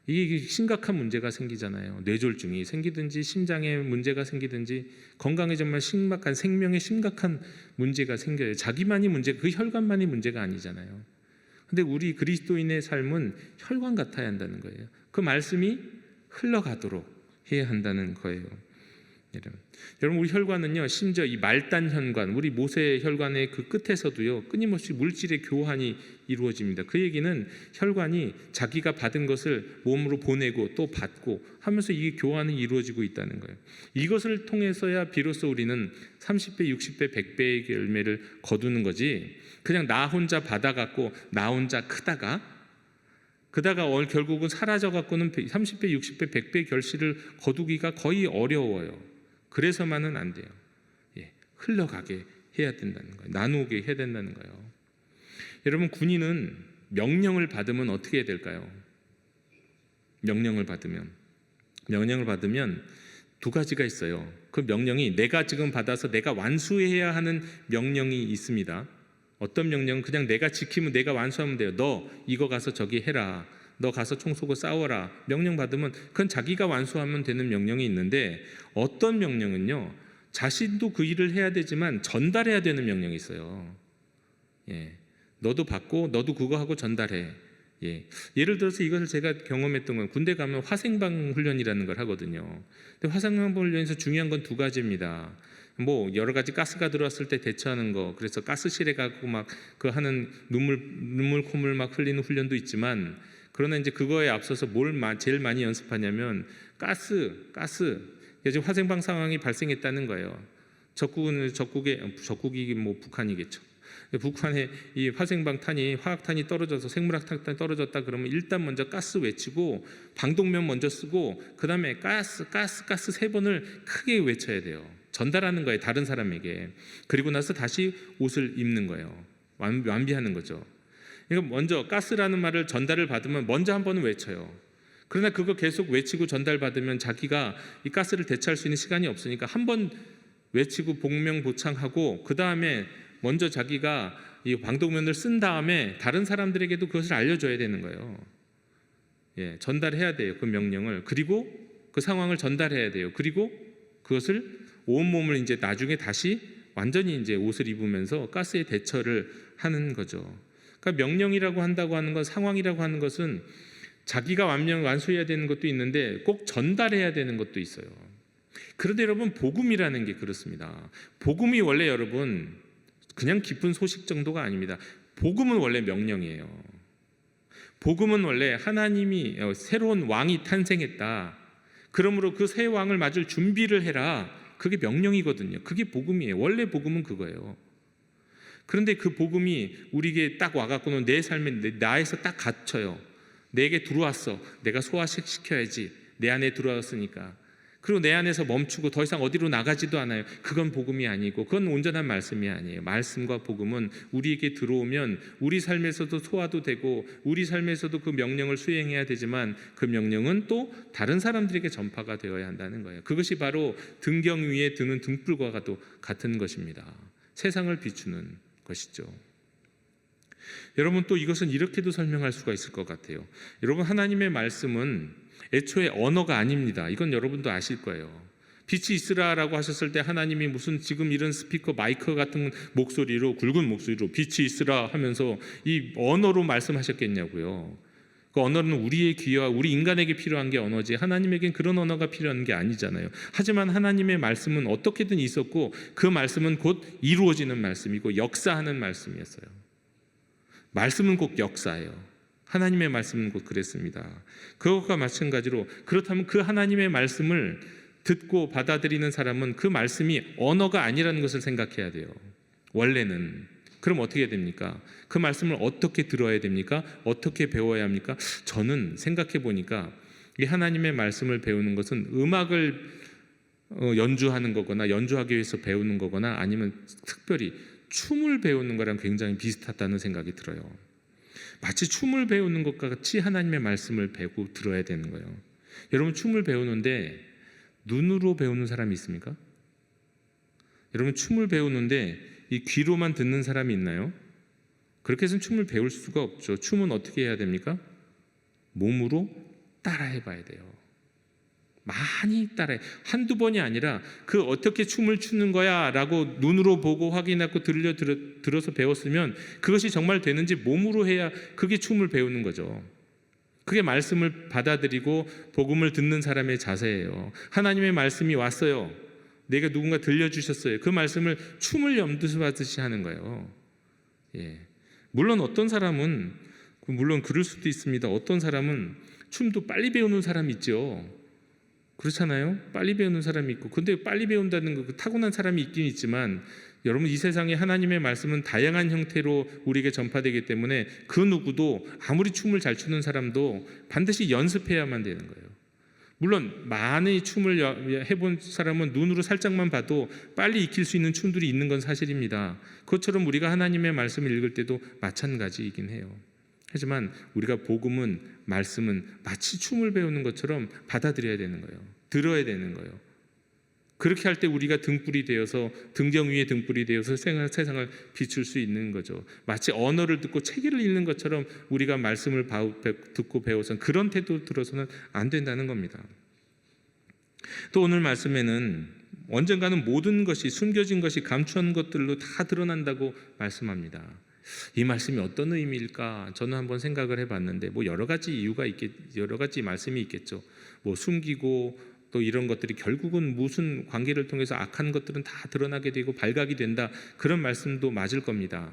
이게 심각한 문제가 생기잖아요. 뇌졸중이 생기든지 심장에 문제가 생기든지 건강에 정말 심각한, 생명에 심각한 문제가 생겨요. 자기만이 그 혈관만이 문제가 아니잖아요. 근데 우리 그리스도인의 삶은 혈관 같아야 한다는 거예요. 그 말씀이 흘러가도록 해야 한다는 거예요. 여러분, 우리 혈관은요, 심지어 이 말단 혈관, 우리 모세 혈관의 그 끝에서도요, 끊임없이 물질의 교환이 이루어집니다. 그 얘기는 혈관이 자기가 받은 것을 몸으로 보내고 또 받고 하면서 이 교환이 이루어지고 있다는 거예요. 이것을 통해서야 비로소 우리는 30배, 60배, 100배의 열매를 거두는 거지, 그냥 나 혼자 받아갖고 나 혼자 크다가 결국은 사라져갖고는 30배, 60배, 100배 결실을 거두기가 거의 어려워요. 그래서만은 안 돼요. 흘러가게 해야 된다는 거예요. 나누게 해야 된다는 거예요. 여러분, 군인은 명령을 받으면 어떻게 해야 될까요? 명령을 받으면 두 가지가 있어요. 그 명령이 내가 지금 받아서 내가 완수해야 하는 명령이 있습니다. 어떤 명령은 그냥 내가 지키면, 내가 완수하면 돼요. 너 이거 가서 저기 해라, 너 가서 총 쏘고 싸워라. 명령 받으면 그건 자기가 완수하면 되는 명령이 있는데, 어떤 명령은요, 자신도 그 일을 해야 되지만 전달해야 되는 명령이 있어요. 너도 받고 너도 그거 하고 전달해. 예를 들어서 이것을 제가 경험했던 건, 군대 가면 화생방 훈련이라는 걸 하거든요. 근데 화생방 훈련에서 중요한 건 두 가지입니다. 여러 가지 가스가 들어왔을 때 대처하는 거, 그래서 가스실에 가고 막 그 하는 눈물 콧물 막 흘리는 훈련도 있지만, 그러나 이제 그거에 앞서서 뭘 제일 많이 연습하냐면 지금 화생방 상황이 발생했다는 거예요. 적국이 북한이겠죠. 북한에 이 화생방탄이 화학탄이 떨어져서 생물학탄이 떨어졌다 그러면 일단 먼저 가스 외치고 방독면 먼저 쓰고 그다음에 가스 3번을 크게 외쳐야 돼요. 전달하는 거예요, 다른 사람에게. 그리고 나서 다시 옷을 입는 거예요. 완비하는 거죠. 그러니까 먼저 가스라는 말을 전달을 받으면 먼저 한 번은 외쳐요. 그러나 그거 계속 외치고 전달받으면 자기가 이 가스를 대처할 수 있는 시간이 없으니까 한 번 외치고 복명복창하고 그 다음에 먼저 자기가 이 방독면을 쓴 다음에 다른 사람들에게도 그것을 알려줘야 되는 거예요. 예, 전달해야 돼요, 그 명령을. 그리고 그 상황을 전달해야 돼요. 그리고 그것을 온몸을 이제 나중에 다시 완전히 이제 옷을 입으면서 가스에 대처를 하는 거죠. 그러니까 명령이라고 한다고 하는 건, 상황이라고 하는 것은 자기가 완수해야 되는 것도 있는데 꼭 전달해야 되는 것도 있어요. 그런데 여러분, 복음이라는 게 그렇습니다. 복음이 원래 여러분 그냥 기쁜 소식 정도가 아닙니다. 복음은 원래 명령이에요. 복음은 원래 하나님이 새로운 왕이 탄생했다, 그러므로 그 새 왕을 맞을 준비를 해라, 그게 명령이거든요. 그게 복음이에요. 원래 복음은 그거예요. 그런데 그 복음이 우리에게 딱 와갖고는 내 삶에 나에서 딱 갇혀요. 내게 들어왔어. 내가 소화시켜야지. 내 안에 들어왔으니까. 그리고 내 안에서 멈추고 더 이상 어디로 나가지도 않아요. 그건 복음이 아니고, 그건 온전한 말씀이 아니에요. 말씀과 복음은 우리에게 들어오면 우리 삶에서도 소화도 되고 우리 삶에서도 그 명령을 수행해야 되지만 그 명령은 또 다른 사람들에게 전파가 되어야 한다는 거예요. 그것이 바로 등경 위에 드는 등불과 같은 것입니다. 세상을 비추는 것이죠. 여러분, 또 이것은 이렇게도 설명할 수가 있을 것 같아요. 여러분, 하나님의 말씀은 애초에 언어가 아닙니다. 이건 여러분도 아실 거예요. 빛이 있으라라고 하셨을 때 하나님이 무슨 지금 이런 스피커 마이크 같은 목소리로, 굵은 목소리로 빛이 있으라 하면서 이 언어로 말씀하셨겠냐고요. 그 언어는 우리의 귀와 우리 인간에게 필요한 게 언어지 하나님에겐 그런 언어가 필요한 게 아니잖아요. 하지만 하나님의 말씀은 어떻게든 있었고 그 말씀은 곧 이루어지는 말씀이고 역사하는 말씀이었어요. 말씀은 꼭 역사예요. 하나님의 말씀은 곧 그랬습니다. 그것과 마찬가지로, 그렇다면 그 하나님의 말씀을 듣고 받아들이는 사람은 그 말씀이 언어가 아니라는 것을 생각해야 돼요. 원래는. 그럼 어떻게 됩니까? 그 말씀을 어떻게 들어야 됩니까? 어떻게 배워야 합니까? 저는 생각해 보니까 이 하나님의 말씀을 배우는 것은 음악을 연주하는 거거나 연주하기 위해서 배우는 거거나 아니면 특별히 춤을 배우는 거랑 굉장히 비슷하다는 생각이 들어요. 마치 춤을 배우는 것과 같이 하나님의 말씀을 배우고 들어야 되는 거예요. 여러분, 춤을 배우는데 눈으로 배우는 사람이 있습니까? 여러분, 춤을 배우는데 이 귀로만 듣는 사람이 있나요? 그렇게 해서는 춤을 배울 수가 없죠. 춤은 어떻게 해야 됩니까? 몸으로 따라해 봐야 돼요. 많이 따라해. 한두 번이 아니라 그 어떻게 춤을 추는 거야 라고 눈으로 보고 확인하고 들어서 배웠으면 그것이 정말 되는지 몸으로 해야 그게 춤을 배우는 거죠. 그게 말씀을 받아들이고 복음을 듣는 사람의 자세예요. 하나님의 말씀이 왔어요. 내가 누군가 들려주셨어요. 그 말씀을 춤을 염두하듯이 하는 거예요. 예. 물론 어떤 사람은, 물론 그럴 수도 있습니다. 어떤 사람은 춤도 빨리 배우는 사람이 있죠. 그렇잖아요. 빨리 배우는 사람이 있고. 근데 빨리 배운다는 거, 타고난 사람이 있긴 있지만 여러분, 이 세상에 하나님의 말씀은 다양한 형태로 우리에게 전파되기 때문에 그 누구도 아무리 춤을 잘 추는 사람도 반드시 연습해야만 되는 거예요. 물론 많이 춤을 해본 사람은 눈으로 살짝만 봐도 빨리 익힐 수 있는 춤들이 있는 건 사실입니다. 그것처럼 우리가 하나님의 말씀을 읽을 때도 마찬가지이긴 해요. 하지만 우리가 복음은, 말씀은 마치 춤을 배우는 것처럼 받아들여야 되는 거예요. 들어야 되는 거예요. 그렇게 할 때 우리가 등불이 되어서, 등경 위에 등불이 되어서 세상을 비출 수 있는 거죠. 마치 언어를 듣고 책을 읽는 것처럼 우리가 말씀을 듣고 배워서 그런 태도 들어서는 안 된다는 겁니다. 또 오늘 말씀에는 언젠가는 모든 것이, 숨겨진 것이 감추한 것들로 다 드러난다고 말씀합니다. 이 말씀이 어떤 의미일까? 저는 한번 생각을 해봤는데, 여러 가지 여러 가지 말씀이 있겠죠. 숨기고 또 이런 것들이 결국은 무슨 관계를 통해서 악한 것들은 다 드러나게 되고 발각이 된다, 그런 말씀도 맞을 겁니다.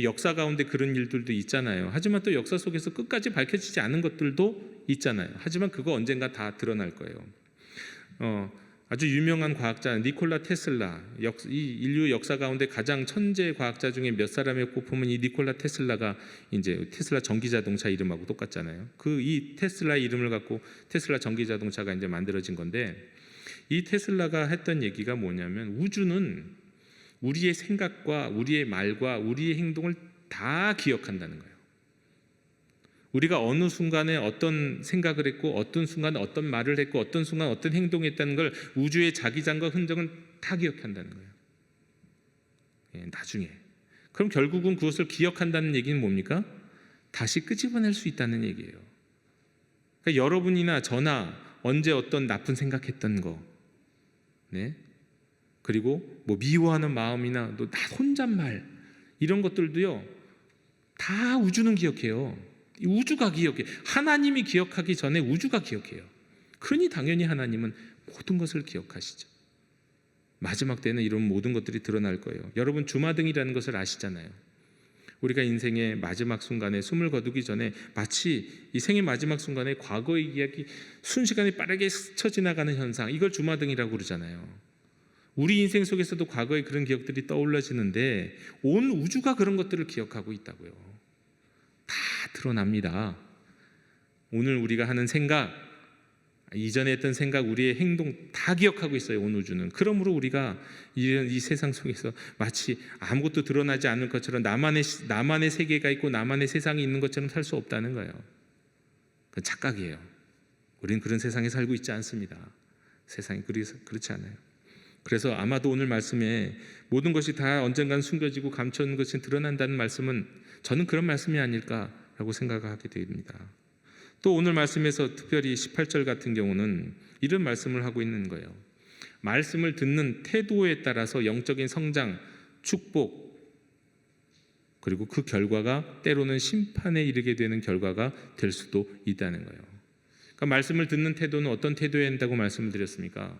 역사 가운데 그런 일들도 있잖아요. 하지만 또 역사 속에서 끝까지 밝혀지지 않은 것들도 있잖아요. 하지만 그거 언젠가 다 드러날 거예요. 아주 유명한 과학자 니콜라 테슬라, 이 인류 역사 가운데 가장 천재 과학자 중에 몇 사람에 꼽으면 이 니콜라 테슬라가 이제 테슬라 전기 자동차 이름하고 똑같잖아요. 그 이 테슬라 이름을 갖고 테슬라 전기 자동차가 이제 만들어진 건데, 이 테슬라가 했던 얘기가 뭐냐면 우주는 우리의 생각과 우리의 말과 우리의 행동을 다 기억한다는 거예요. 우리가 어느 순간에 어떤 생각을 했고 어떤 순간에 어떤 말을 했고 어떤 순간 어떤 행동을 했다는 걸 우주의 자기장과 흔적은 다 기억한다는 거예요. 나중에. 그럼 결국은 그것을 기억한다는 얘기는 뭡니까? 다시 끄집어낼 수 있다는 얘기예요. 그러니까 여러분이나 저나 언제 어떤 나쁜 생각했던 거, 네? 그리고 뭐 미워하는 마음이나 또 나 혼잣말 이런 것들도요, 다 우주는 기억해요. 우주가 기억해. 하나님이 기억하기 전에 우주가 기억해요. 그러니 당연히 하나님은 모든 것을 기억하시죠. 마지막 때는 이런 모든 것들이 드러날 거예요. 여러분 주마등이라는 것을 아시잖아요. 우리가 인생의 마지막 순간에 숨을 거두기 전에 마치 이 생의 마지막 순간에 과거의 이야기 순식간에 빠르게 스쳐 지나가는 현상, 이걸 주마등이라고 그러잖아요. 우리 인생 속에서도 과거의 그런 기억들이 떠올라지는데 온 우주가 그런 것들을 기억하고 있다고요. 다 드러납니다. 오늘 우리가 하는 생각, 이전에 했던 생각, 우리의 행동 다 기억하고 있어요. 온 우주는. 그러므로 우리가 이 세상 속에서 마치 아무것도 드러나지 않을 것처럼 나만의 세계가 있고 나만의 세상이 있는 것처럼 살 수 없다는 거예요. 그건 착각이에요. 우리는 그런 세상에 살고 있지 않습니다. 세상이 그렇지 않아요. 그래서 아마도 오늘 말씀에 모든 것이 다 언젠간 숨겨지고 감춰진 것이 드러난다는 말씀은 저는 그런 말씀이 아닐까라고 생각하게 됩니다. 또 오늘 말씀에서 특별히 18절 같은 경우는 이런 말씀을 하고 있는 거예요. 말씀을 듣는 태도에 따라서 영적인 성장, 축복, 그리고 그 결과가 때로는 심판에 이르게 되는 결과가 될 수도 있다는 거예요. 그러니까 말씀을 듣는 태도는 어떤 태도여야 한다고 말씀을 드렸습니까?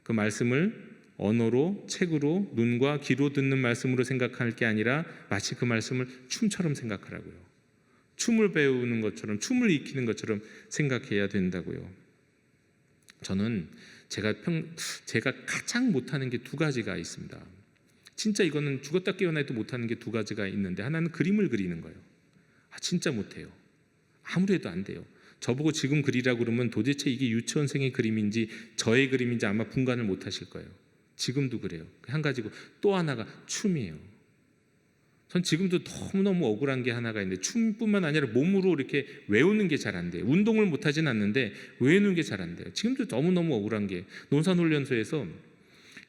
그 말씀을 언어로, 책으로, 눈과 귀로 듣는 말씀으로 생각할 게 아니라 마치 그 말씀을 춤처럼 생각하라고요. 춤을 배우는 것처럼, 춤을 익히는 것처럼 생각해야 된다고요. 저는 제가 가장 못하는 게 두 가지가 있습니다. 진짜 이거는 죽었다 깨어나도 못하는 게 두 가지가 있는데, 하나는 그림을 그리는 거예요. 진짜 못해요. 아무리 해도 안 돼요. 저보고 지금 그리라고 그러면 도대체 이게 유치원생의 그림인지 저의 그림인지 아마 분간을 못 하실 거예요. 지금도 그래요. 한 가지고 또 하나가 춤이에요. 전 지금도 너무너무 억울한 게 하나가 있는데, 춤뿐만 아니라 몸으로 이렇게 외우는 게 잘 안 돼요. 운동을 못 하진 않는데 외우는 게 잘 안 돼요. 지금도 너무너무 억울한 게, 논산훈련소에서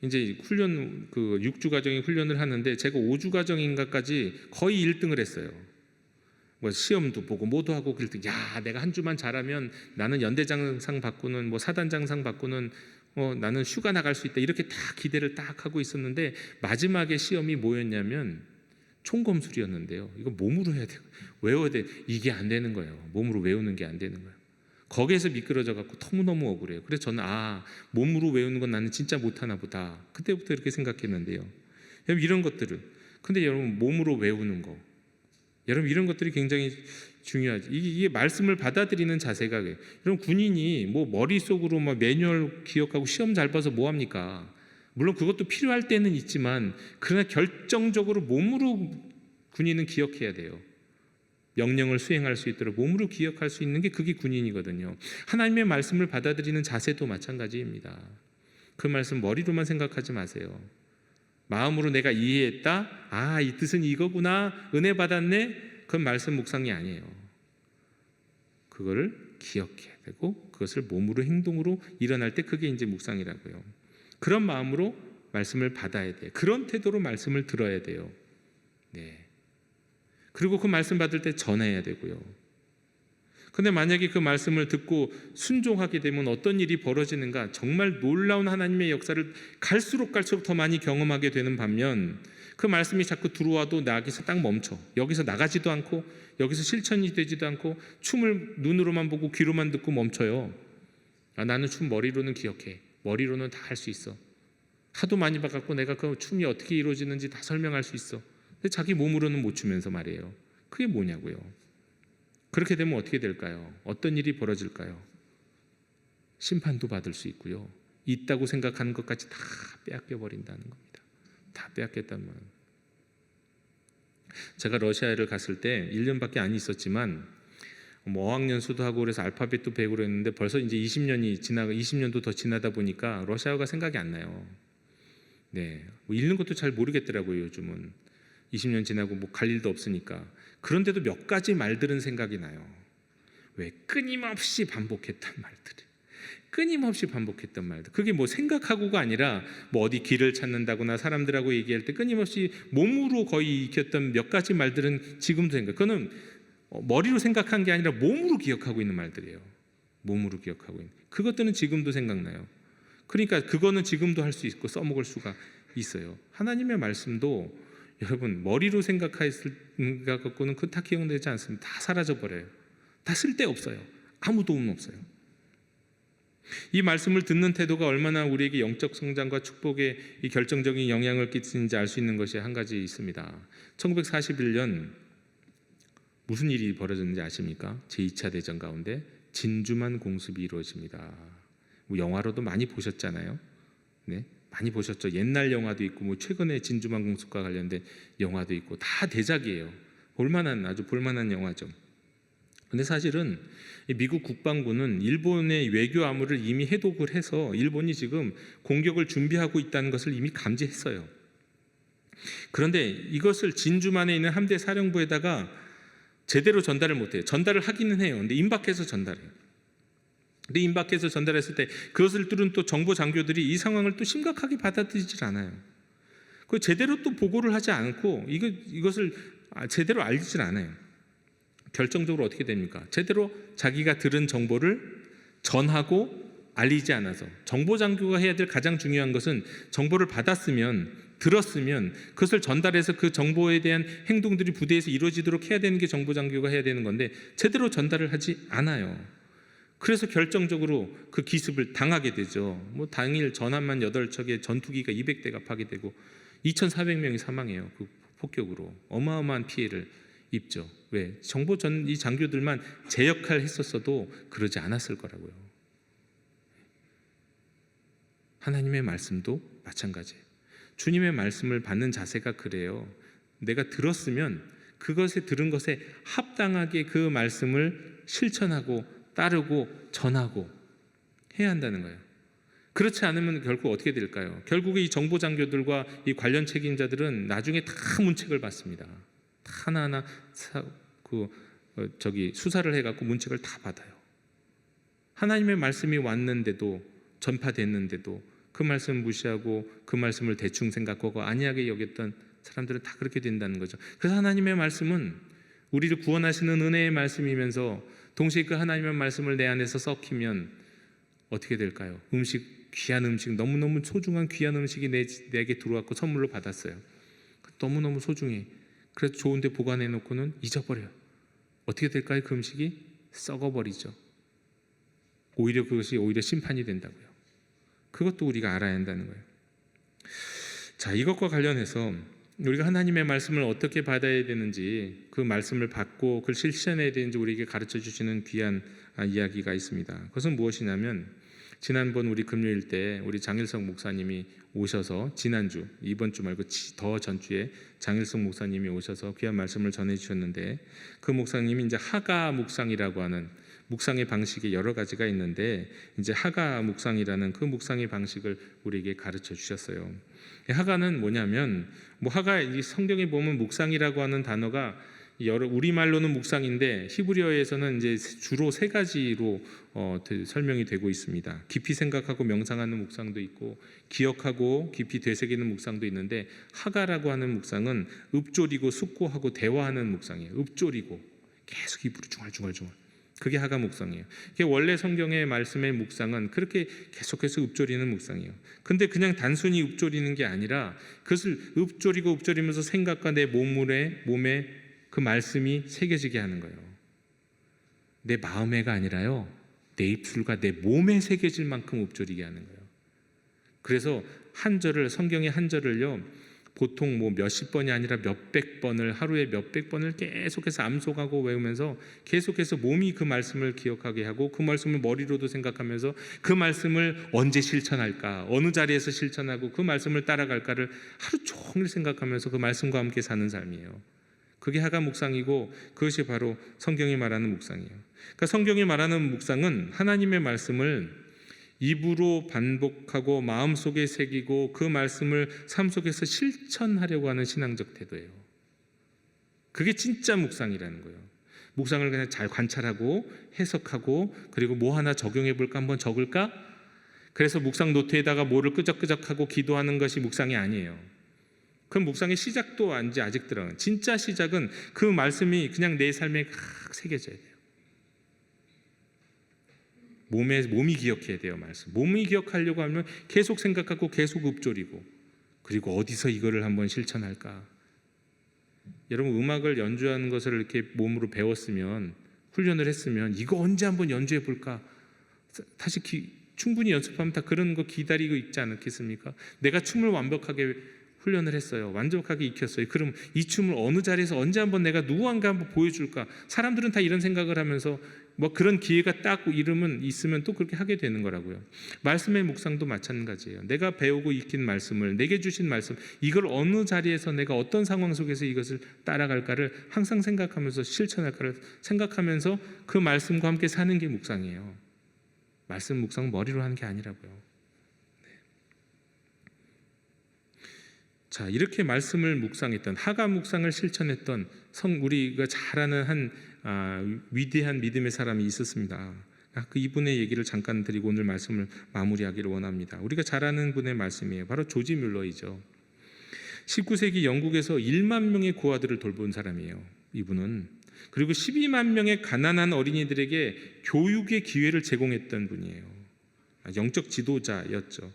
이제 훈련, 그 6주 과정의 훈련을 하는데 제가 5주 과정인가까지 거의 1등을 했어요. 뭐 시험도 보고 뭐도 하고 그럴 때, 야, 내가 한 주만 잘하면 나는 연대장상 받고는 뭐 사단장상 받고는 나는 휴가 나갈 수 있다, 이렇게 다 기대를 딱 하고 있었는데, 마지막에 시험이 뭐였냐면 총검술이었는데요. 이거 몸으로 해야 돼요. 외워야 돼. 이게 안 되는 거예요. 몸으로 외우는 게 안 되는 거예요. 거기에서 미끄러져 갖고 너무너무 억울해요. 그래서 저는 몸으로 외우는 건 나는 진짜 못하나 보다, 그때부터 이렇게 생각했는데요. 여러분 이런 것들을, 근데 여러분 몸으로 외우는 거, 여러분 이런 것들이 굉장히 중요하지. 이게 말씀을 받아들이는 자세가, 여러분 군인이 뭐 머릿속으로 막 매뉴얼 기억하고 시험 잘 봐서 뭐 합니까? 물론 그것도 필요할 때는 있지만, 그러나 결정적으로 몸으로 군인은 기억해야 돼요. 명령을 수행할 수 있도록 몸으로 기억할 수 있는 게 그게 군인이거든요. 하나님의 말씀을 받아들이는 자세도 마찬가지입니다. 그 말씀 머리로만 생각하지 마세요. 마음으로 내가 이해했다, 이 뜻은 이거구나, 은혜 받았네, 그건 말씀 묵상이 아니에요. 그거를 기억해야 되고 그것을 몸으로, 행동으로 일어날 때 그게 이제 묵상이라고요. 그런 마음으로 말씀을 받아야 돼요. 그런 태도로 말씀을 들어야 돼요. 네. 그리고 그 말씀 받을 때 전해야 되고요. 근데 만약에 그 말씀을 듣고 순종하게 되면 어떤 일이 벌어지는가, 정말 놀라운 하나님의 역사를 갈수록 더 많이 경험하게 되는 반면, 그 말씀이 자꾸 들어와도 여기서 딱 멈춰. 여기서 나가지도 않고 여기서 실천이 되지도 않고 춤을 눈으로만 보고 귀로만 듣고 멈춰요. 나는 춤 머리로는 기억해. 머리로는 다 할 수 있어. 하도 많이 봐갖고 내가 그 춤이 어떻게 이루어지는지 다 설명할 수 있어. 근데 자기 몸으로는 못 추면서 말이에요. 그게 뭐냐고요. 그렇게 되면 어떻게 될까요? 어떤 일이 벌어질까요? 심판도 받을 수 있고요. 있다고 생각하는 것까지 다 빼앗겨 버린다는 겁니다. 다 빼앗겼단 말이에요. 제가 러시아를 갔을 때 1년밖에 안 있었지만 어학연 수도 하고 그래서 알파벳도 배우고 그랬는데 벌써 이제 20년도 더 지나다 보니까 러시아어가 생각이 안 나요. 네, 뭐 읽는 것도 잘 모르겠더라고요. 요즘은 20년 지나고 뭐 갈 일도 없으니까. 그런데도 몇 가지 말들은 생각이 나요. 왜? 끊임없이 반복했던 말들. 끊임없이 반복했던 말들. 그게 뭐 생각하고가 아니라 뭐 어디 길을 찾는다거나 사람들하고 얘기할 때 끊임없이 몸으로 거의 익혔던 몇 가지 말들은 지금도 생각. 그거는 머리로 생각한 게 아니라 몸으로 기억하고 있는 말들이에요. 몸으로 기억하고 있는. 그것들은 지금도 생각나요. 그러니까 그거는 지금도 할 수 있고 써먹을 수가 있어요. 하나님의 말씀도 여러분 머리로 생각했을 것 갖고는 그 다 기억되지 않습니다. 다 사라져 버려요. 다 쓸데없어요. 아무 도움 없어요. 이 말씀을 듣는 태도가 얼마나 우리에게 영적 성장과 축복에 이 결정적인 영향을 끼치는지 알 수 있는 것이 한 가지 있습니다. 1941년 무슨 일이 벌어졌는지 아십니까? 제2차 대전 가운데 진주만 공습이 이루어집니다. 뭐 영화로도 많이 보셨잖아요. 네, 많이 보셨죠. 옛날 영화도 있고 뭐 최근에 진주만 공습과 관련된 영화도 있고 다 대작이에요. 아주 볼만한 영화죠. 근데 사실은 미국 국방부는 일본의 외교 암호를 이미 해독을 해서 일본이 지금 공격을 준비하고 있다는 것을 이미 감지했어요. 그런데 이것을 진주만에 있는 함대 사령부에다가 제대로 전달을 못해요. 전달을 하기는 해요. 근데 임박해서 전달해요. 근데 임박해서 전달했을 때 그것을 뚫은 또 정보 장교들이 이 상황을 또 심각하게 받아들이질 않아요. 그 제대로 또 보고를 하지 않고 이것을 제대로 알리질 않아요. 결정적으로 어떻게 됩니까? 제대로 자기가 들은 정보를 전하고 알리지 않아서 정보 장교가 해야 될 가장 중요한 것은 정보를 받았으면 들었으면 그것을 전달해서 그 정보에 대한 행동들이 부대에서 이루어지도록 해야 되는 게 정보 장교가 해야 되는 건데 제대로 전달을 하지 않아요. 그래서 결정적으로 그 기습을 당하게 되죠. 뭐 당일 전함만 8척에 전투기가 200대가 파괴되고 2,400명이 사망해요. 그 폭격으로 어마어마한 피해를 입죠. 왜? 이 장교들만 제 역할을 했었어도 그러지 않았을 거라고요. 하나님의 말씀도 마찬가지예요. 주님의 말씀을 받는 자세가 그래요. 내가 들었으면 그것에 들은 것에 합당하게 그 말씀을 실천하고 따르고 전하고 해야 한다는 거예요. 그렇지 않으면 결국 어떻게 될까요? 결국에 이 정보 장교들과 이 관련 책임자들은 나중에 다 문책을 받습니다. 하나하나 수사를 해갖고 문책을 다 받아요. 하나님의 말씀이 왔는데도 전파됐는데도 그 말씀을 무시하고 그 말씀을 대충 생각하고 안이하게 여겼던 사람들은 다 그렇게 된다는 거죠. 그래서 하나님의 말씀은 우리를 구원하시는 은혜의 말씀이면서 동시에 그 하나님의 말씀을 내 안에서 썩히면 어떻게 될까요? 귀한 음식, 너무너무 소중한 귀한 음식이 내게 들어왔고 선물로 받았어요. 너무너무 소중해. 그래서 좋은데 보관해 놓고는 잊어버려요. 어떻게 될까요? 그 음식이 썩어버리죠. 그것이 오히려 심판이 된다고요. 그것도 우리가 알아야 한다는 거예요. 자, 이것과 관련해서 우리가 하나님의 말씀을 어떻게 받아야 되는지, 그 말씀을 받고 그걸 실천해야 되는지 우리에게 가르쳐 주시는 귀한 이야기가 있습니다. 그것은 무엇이냐면 지난번 우리 금요일 때 우리 장일성 목사님이 오셔서 지난주, 이번 주 말고 더 전주에 장일성 목사님이 오셔서 귀한 말씀을 전해 주셨는데 그 목사님이 이제 하가 묵상이라고 하는 묵상의 방식이 여러 가지가 있는데 이제 하가 묵상이라는 그 묵상의 방식을 우리에게 가르쳐 주셨어요. 하가는 뭐냐면 하가 이 성경에 보면 묵상이라고 하는 단어가 우리말로는 묵상인데 히브리어에서는 이제 주로 3가지로 설명이 되고 있습니다. 깊이 생각하고 명상하는 묵상도 있고 기억하고 깊이 되새기는 묵상도 있는데 하가라고 하는 묵상은 읊조리고 숙고하고 대화하는 묵상이에요. 읊조리고 계속 입으로 중얼중얼 그게 하가 묵상이에요. 원래 성경의 말씀의 묵상은 그렇게 계속해서 읊조리는 묵상이에요. 근데 그냥 단순히 읊조리는 게 아니라 그것을 읊조리면서 생각과 내 몸에 그 말씀이 새겨지게 하는 거예요. 내 마음에가 아니라요, 내 입술과 내 몸에 새겨질 만큼 읊조리게 하는 거예요. 그래서 성경의 한 절을요 보통 뭐 몇십 번이 아니라 몇백 번을, 하루에 몇백 번을 계속해서 암송하고 외우면서 계속해서 몸이 그 말씀을 기억하게 하고 그 말씀을 머리로도 생각하면서 그 말씀을 언제 실천할까, 어느 자리에서 실천하고 그 말씀을 따라갈까를 하루 종일 생각하면서 그 말씀과 함께 사는 삶이에요. 그게 하가 묵상이고 그것이 바로 성경이 말하는 묵상이에요. 그러니까 성경이 말하는 묵상은 하나님의 말씀을 입으로 반복하고 마음속에 새기고 그 말씀을 삶 속에서 실천하려고 하는 신앙적 태도예요. 그게 진짜 묵상이라는 거예요. 묵상을 그냥 잘 관찰하고 해석하고 그리고 뭐 하나 적용해 볼까, 한번 적을까? 그래서 묵상 노트에다가 뭐를 끄적끄적하고 기도하는 것이 묵상이 아니에요. 그 묵상의 시작도 아직 들어가요. 진짜 시작은 그 말씀이 그냥 내 삶에 칵 새겨져야 돼요. 몸이 기억해야 돼요. 말씀. 몸이 기억하려고 하면 계속 생각하고 계속 읊조리고 그리고 어디서 이거를 한번 실천할까. 여러분 음악을 연주하는 것을 이렇게 몸으로 배웠으면, 훈련을 했으면 이거 언제 한번 연주해 볼까. 다시 충분히 연습하면 다 그런 거 기다리고 있지 않겠습니까? 내가 춤을 완벽하게 훈련을 했어요. 완벽하게 익혔어요. 그럼 이 춤을 어느 자리에서 언제 한번 내가 누구한가 한번 보여줄까. 사람들은 다 이런 생각을 하면서 뭐 그런 기회가 딱 이름은 있으면 또 그렇게 하게 되는 거라고요. 말씀의 묵상도 마찬가지예요. 내가 배우고 익힌 말씀을, 내게 주신 말씀, 이걸 어느 자리에서 내가 어떤 상황 속에서 이것을 따라갈까를 항상 생각하면서 실천할까를 생각하면서 그 말씀과 함께 사는 게 묵상이에요. 말씀 묵상은 머리로 하는 게 아니라고요. 자, 이렇게 말씀을 묵상했던, 하가 묵상을 실천했던 우리가 잘 아는 한 위대한 믿음의 사람이 있었습니다. 그 이분의 얘기를 잠깐 드리고 오늘 말씀을 마무리하기를 원합니다. 우리가 잘 아는 분의 말씀이에요. 바로 조지 뮬러이죠. 19세기 영국에서 1만 명의 고아들을 돌본 사람이에요. 이분은. 그리고 12만 명의 가난한 어린이들에게 교육의 기회를 제공했던 분이에요. 영적 지도자였죠.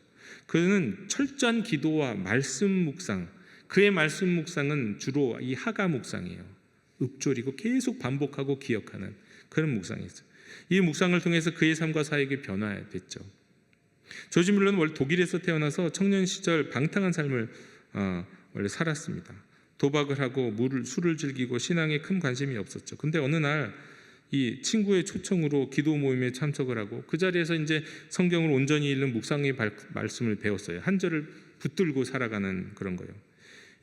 그는 철저한 기도와 말씀 묵상, 그의 말씀 묵상은 주로 이 하가 묵상이에요. 읊조리고 계속 반복하고 기억하는 그런 묵상이었어요. 이 묵상을 통해서 그의 삶과 사역이 변화됐죠. 조지 뮬러는 원래 독일에서 태어나서 청년 시절 방탕한 삶을 원래 살았습니다. 도박을 하고 술을 즐기고 신앙에 큰 관심이 없었죠. 근데 어느 날 이 친구의 초청으로 기도 모임에 참석을 하고 그 자리에서 이제 성경을 온전히 읽는 묵상의 말씀을 배웠어요. 한 절을 붙들고 살아가는 그런 거예요.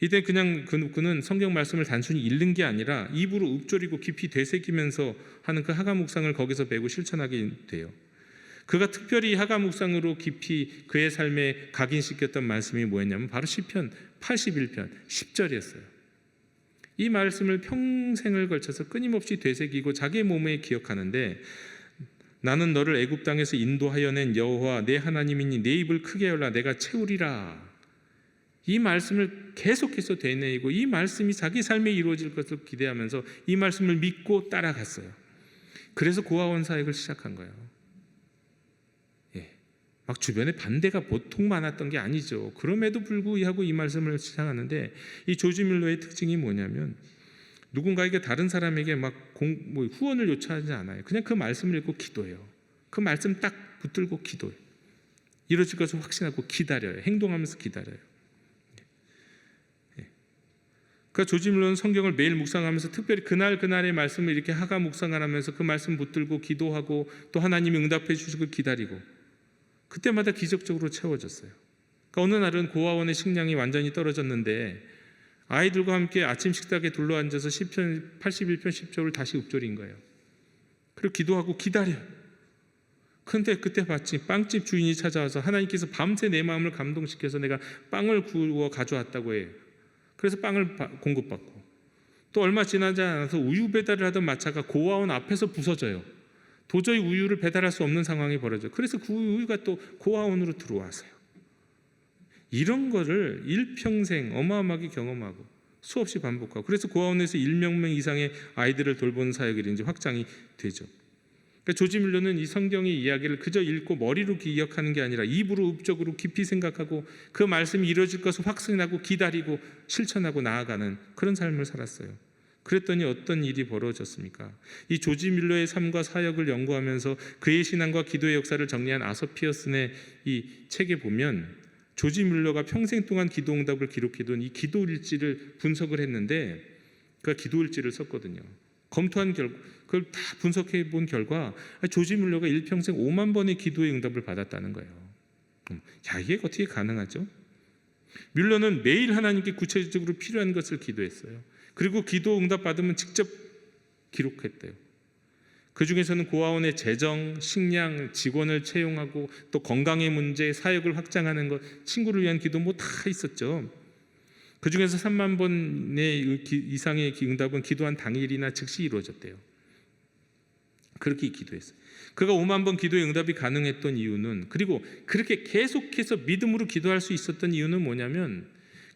이때 그냥 그는 성경 말씀을 단순히 읽는 게 아니라 입으로 읊조리고 깊이 되새기면서 하는 그 하가 묵상을 거기서 배우고 실천하게 돼요. 그가 특별히 하가 묵상으로 깊이 그의 삶에 각인시켰던 말씀이 뭐였냐면 바로 시편 81편 10절이었어요. 이 말씀을 평생을 걸쳐서 끊임없이 되새기고 자기 몸에 기억하는데, 나는 너를 애굽 땅에서 인도하여 낸 여호와 내 하나님이니 내 입을 크게 열라 내가 채우리라. 이 말씀을 계속해서 되뇌이고 이 말씀이 자기 삶에 이루어질 것을 기대하면서 이 말씀을 믿고 따라갔어요. 그래서 고아원 사역을 시작한 거예요. 막 주변에 반대가 보통 많았던 게 아니죠. 그럼에도 불구하고 이 말씀을 시작하는데, 이 조지 뮬러의 특징이 뭐냐면 누군가에게 다른 사람에게 막 후원을 요청하지 않아요. 그냥 그 말씀을 읽고 기도해요. 그 말씀 딱 붙들고 기도해요. 이루어질 것을 확신하고 기다려요. 행동하면서 기다려요. 그러니까 조지 뮬러는 성경을 매일 묵상하면서 특별히 그날의 말씀을 이렇게 하가 묵상을 하면서 그 말씀 붙들고 기도하고 또 하나님이 응답해 주시고 기다리고 그때마다 기적적으로 채워졌어요. 그러니까 어느 날은 고아원의 식량이 완전히 떨어졌는데 아이들과 함께 아침 식탁에 둘러앉아서 시편 81편 10절을 다시 읊조린 거예요. 그리고 기도하고 기다려요. 그런데 그때 마침 빵집 주인이 찾아와서 하나님께서 밤새 내 마음을 감동시켜서 내가 빵을 구워 가져왔다고 해요. 그래서 빵을 공급받고, 또 얼마 지나지 않아서 우유 배달을 하던 마차가 고아원 앞에서 부서져요. 도저히 우유를 배달할 수 없는 상황이 벌어져요. 그래서 그 우유가 또 고아원으로 들어와서요. 이런 거를 일평생 어마어마하게 경험하고 수없이 반복하고, 그래서 고아원에서 1만 명 이상의 아이들을 돌보는 사역이 이제 확장이 되죠. 그러니까 조지 뮬러는 이 성경의 이야기를 그저 읽고 머리로 기억하는 게 아니라 입으로 읍적으로 깊이 생각하고 그 말씀이 이루어질 것을 확신하고 기다리고 실천하고 나아가는 그런 삶을 살았어요. 그랬더니 어떤 일이 벌어졌습니까? 이 조지 뮬러의 삶과 사역을 연구하면서 그의 신앙과 기도의 역사를 정리한 아서 피어슨의 이 책에 보면 조지 뮬러가 평생 동안 기도 응답을 기록해둔 이 기도 일지를 분석을 했는데 그 기도 일지를 썼거든요. 검토한 결과 그걸 다 분석해 본 결과 조지 뮬러가 일평생 5만 번의 기도의 응답을 받았다는 거예요. 야, 이게 어떻게 가능하죠? 뮬러는 매일 하나님께 구체적으로 필요한 것을 기도했어요. 그리고 기도 응답 받으면 직접 기록했대요. 그 중에서는 고아원의 재정, 식량, 직원을 채용하고 또 건강의 문제, 사역을 확장하는 것, 친구를 위한 기도 뭐 다 있었죠. 그 중에서 3만 번의 이상의 응답은 기도한 당일이나 즉시 이루어졌대요. 그렇게 기도했어요. 그가 5만 번 기도의 응답이 가능했던 이유는, 그리고 그렇게 계속해서 믿음으로 기도할 수 있었던 이유는 뭐냐면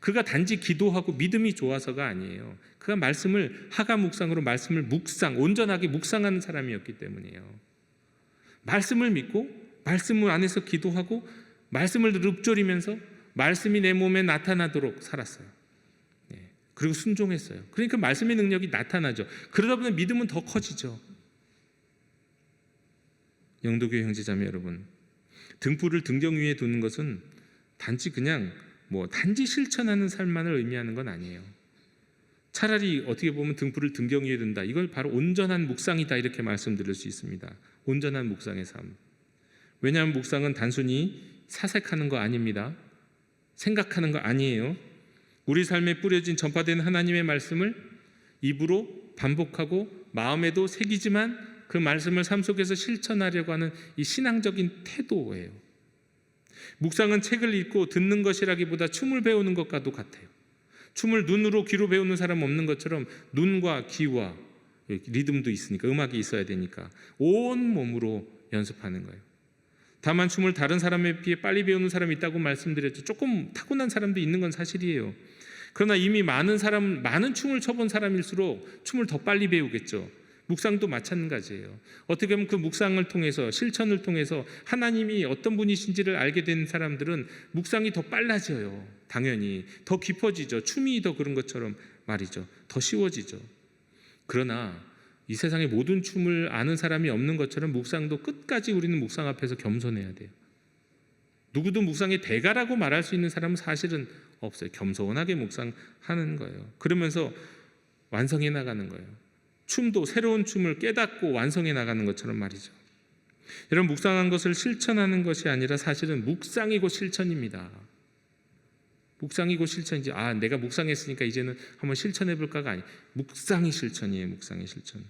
그가 단지 기도하고 믿음이 좋아서가 아니에요. 그가 말씀을 하가 묵상으로 말씀을 온전하게 묵상하는 사람이었기 때문이에요. 말씀을 믿고 말씀 안에서 기도하고 말씀을 읊조리면서 말씀이 내 몸에 나타나도록 살았어요. 그리고 순종했어요. 그러니까 말씀의 능력이 나타나죠. 그러다 보면 믿음은 더 커지죠. 영도교회 형제자매 여러분, 등불을 등경 위에 두는 것은 단지 단지 실천하는 삶만을 의미하는 건 아니에요. 차라리 어떻게 보면 등불을 등경 위에 둔다, 이걸 바로 온전한 묵상이다, 이렇게 말씀드릴 수 있습니다. 온전한 묵상의 삶. 왜냐하면 묵상은 단순히 사색하는 거 아닙니다. 생각하는 거 아니에요. 우리 삶에 뿌려진 전파된 하나님의 말씀을 입으로 반복하고 마음에도 새기지만 그 말씀을 삶 속에서 실천하려고 하는 이 신앙적인 태도예요. 묵상은 책을 읽고 듣는 것이라기보다 춤을 배우는 것과도 같아요. 춤을 눈으로 귀로 배우는 사람 없는 것처럼 눈과 귀와 리듬도 있으니까, 음악이 있어야 되니까 온 몸으로 연습하는 거예요. 다만 춤을 다른 사람에 비해 빨리 배우는 사람이 있다고 말씀드렸죠. 조금 타고난 사람도 있는 건 사실이에요. 그러나 이미 많은 춤을 춰본 사람일수록 춤을 더 빨리 배우겠죠. 묵상도 마찬가지예요. 어떻게 보면 그 묵상을 통해서, 실천을 통해서 하나님이 어떤 분이신지를 알게 된 사람들은 묵상이 더 빨라져요. 당연히 더 깊어지죠. 춤이 더 그런 것처럼 말이죠. 더 쉬워지죠. 그러나 이 세상에 모든 춤을 아는 사람이 없는 것처럼 묵상도 끝까지 우리는 묵상 앞에서 겸손해야 돼요. 누구도 묵상의 대가라고 말할 수 있는 사람은 사실은 없어요. 겸손하게 묵상하는 거예요. 그러면서 완성해 나가는 거예요. 춤도 새로운 춤을 깨닫고 완성해 나가는 것처럼 말이죠. 여러분, 묵상한 것을 실천하는 것이 아니라 사실은 묵상이고 실천입니다. 묵상이고 실천이지, 내가 묵상했으니까 이제는 한번 실천해 볼까가 아니에요. 묵상이 실천이에요. 묵상이 실천.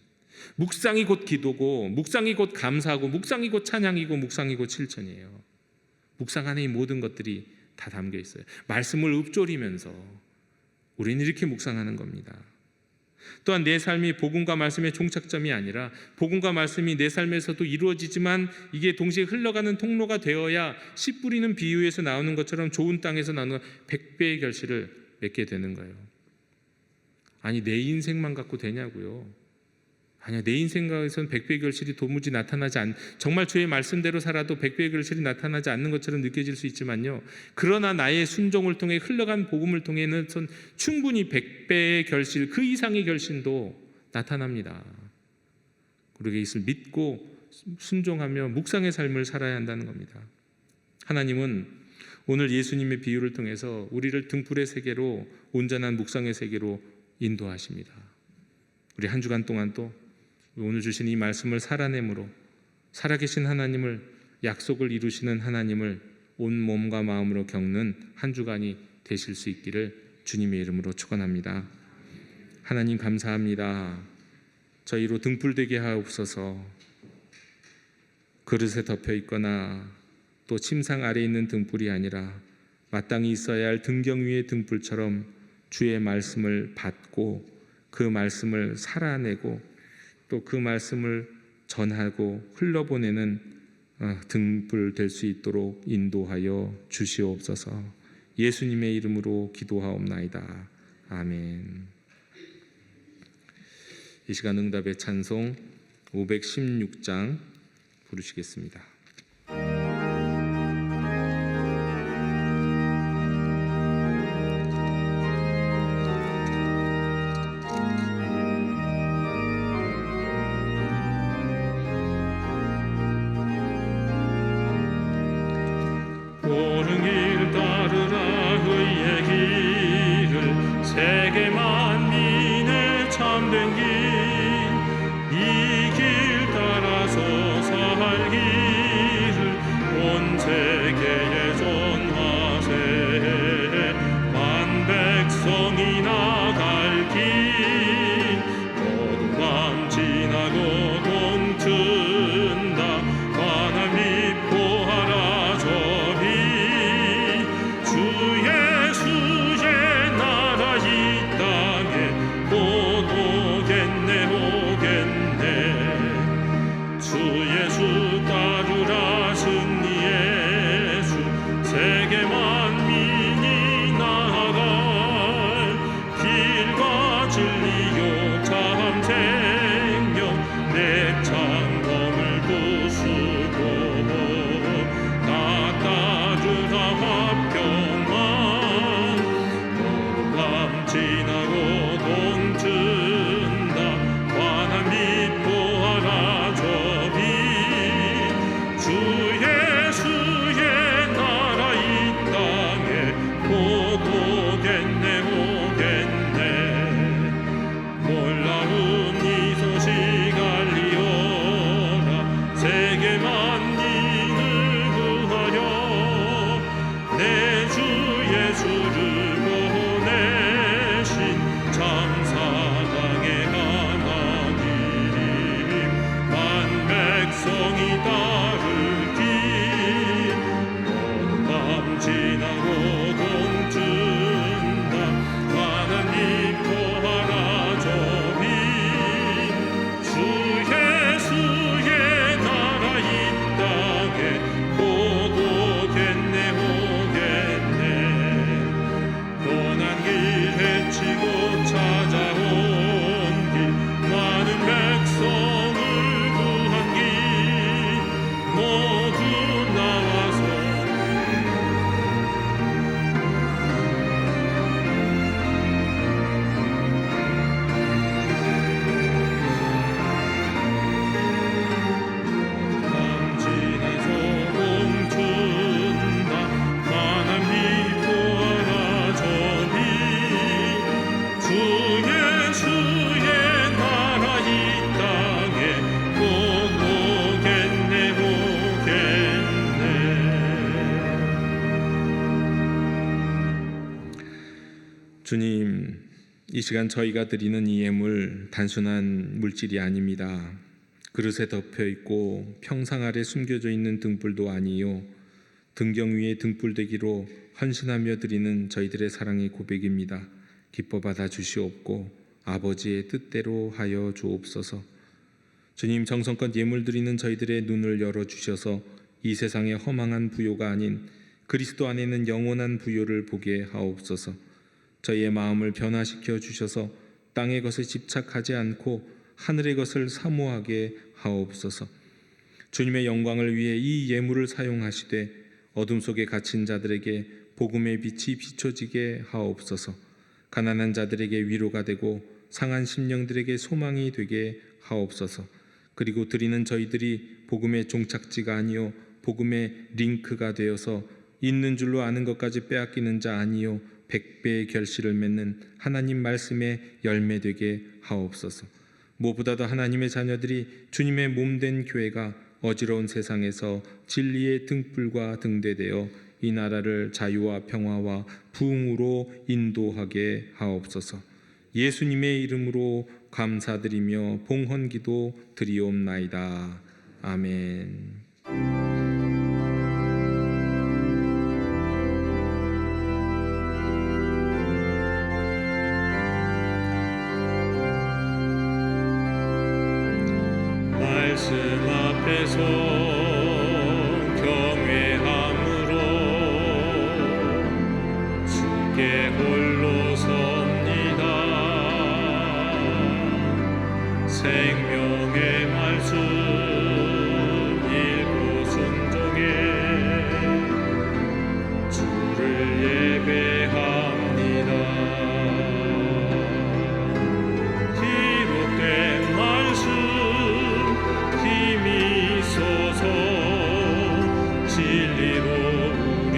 묵상이 곧 기도고, 묵상이 곧 감사하고, 묵상이 곧 찬양이고, 묵상이 곧 실천이에요. 묵상 안에 이 모든 것들이 다 담겨 있어요. 말씀을 읊조리면서 우리는 이렇게 묵상하는 겁니다. 또한 내 삶이 복음과 말씀의 종착점이 아니라 복음과 말씀이 내 삶에서도 이루어지지만 이게 동시에 흘러가는 통로가 되어야 씨 뿌리는 비유에서 나오는 것처럼 좋은 땅에서 나오는 100배의 결실을 맺게 되는 거예요. 아니, 내 인생만 갖고 되냐고요. 아니야, 내 인생에서는 100배의 결실이 도무지 정말 주의 말씀대로 살아도 100배의 결실이 나타나지 않는 것처럼 느껴질 수 있지만요, 그러나 나의 순종을 통해 흘러간 복음을 통해는 충분히 100배의 결실, 그 이상의 결실도 나타납니다. 그러게 이것을 믿고 순종하며 묵상의 삶을 살아야 한다는 겁니다. 하나님은 오늘 예수님의 비유를 통해서 우리를 등불의 세계로, 온전한 묵상의 세계로 인도하십니다. 우리 한 주간 동안 또 오늘 주신 이 말씀을 살아내므로 살아계신 하나님을, 약속을 이루시는 하나님을 온 몸과 마음으로 겪는 한 주간이 되실 수 있기를 주님의 이름으로 축원합니다. 하나님 감사합니다. 저희로 등불되게 하옵소서. 그릇에 덮여 있거나 또 침상 아래 있는 등불이 아니라 마땅히 있어야 할 등경 위의 등불처럼 주의 말씀을 받고 그 말씀을 살아내고 또 그 말씀을 전하고 흘러보내는 등불 될 수 있도록 인도하여 주시옵소서. 예수님의 이름으로 기도하옵나이다. 아멘. 이 시간 응답의 찬송 516장 부르시겠습니다. 옳은 길 따라 생명 내 창검을 부수고 닦아주사 화평만 밤 지나고 동튼다 환한 빛 보아라 저비 주 예수의 나라 이 땅에 곧 오겠네 오겠네 놀라운 이 소식 알리어라 세계 만민을 구하여 내 주 예수를 보내신 참 사랑의 하나님 만 백성이 따르기 밤 지나고 동튼다 환한 빛 보아라 저비 주 예수의 나라 이 땅에 곧 오겠네 오겠네 고난 길 헤치고 찾아온 길 많은 백성을 구한 길 모두 나와서 밤 지나서 멈춘다 환한 빛 보아라 저비 주 예수의 나라 이 땅에 곧 오겠네 오겠네 주님, 이 시간 저희가 드리는 이 예물 단순한 물질이 아닙니다. 그릇에 덮여 있고 평상 아래 숨겨져 있는 등불도 아니요 등경 위에 등불 되기로 헌신하며 드리는 저희들의 사랑의 고백입니다. 기뻐 받아 주시옵고 아버지의 뜻대로 하여 주옵소서. 주님, 정성껏 예물 드리는 저희들의 눈을 열어 주셔서 이 세상의 허망한 부요가 아닌 그리스도 안에 있는 영원한 부요를 보게 하옵소서. 저희의 마음을 변화시켜 주셔서 땅의 것에 집착하지 않고 하늘의 것을 사모하게 하옵소서. 주님의 영광을 위해 이 예물을 사용하시되 어둠 속에 갇힌 자들에게 복음의 빛이 비춰지게 하옵소서. 가난한 자들에게 위로가 되고 상한 심령들에게 소망이 되게 하옵소서. 그리고 드리는 저희들이 복음의 종착지가 아니요 복음의 링크가 되어서 있는 줄로 아는 것까지 빼앗기는 자 아니요 100배의 결실을 맺는 하나님 말씀의 열매 되게 하옵소서. 무엇보다도 하나님의 자녀들이 주님의 몸된 교회가 어지러운 세상에서 진리의 등불과 등대되어 이 나라를 자유와 평화와 부흥으로 인도하게 하옵소서. 예수님의 이름으로 감사드리며 봉헌기도 드리옵나이다. 아멘. 말씀 앞에서 경외함으로 주께 홀로 섭니다. 생명의 말씀 읽고 순종해 주를 예배합니다. 기록된 말씀 힘이 있어서 진리로 우리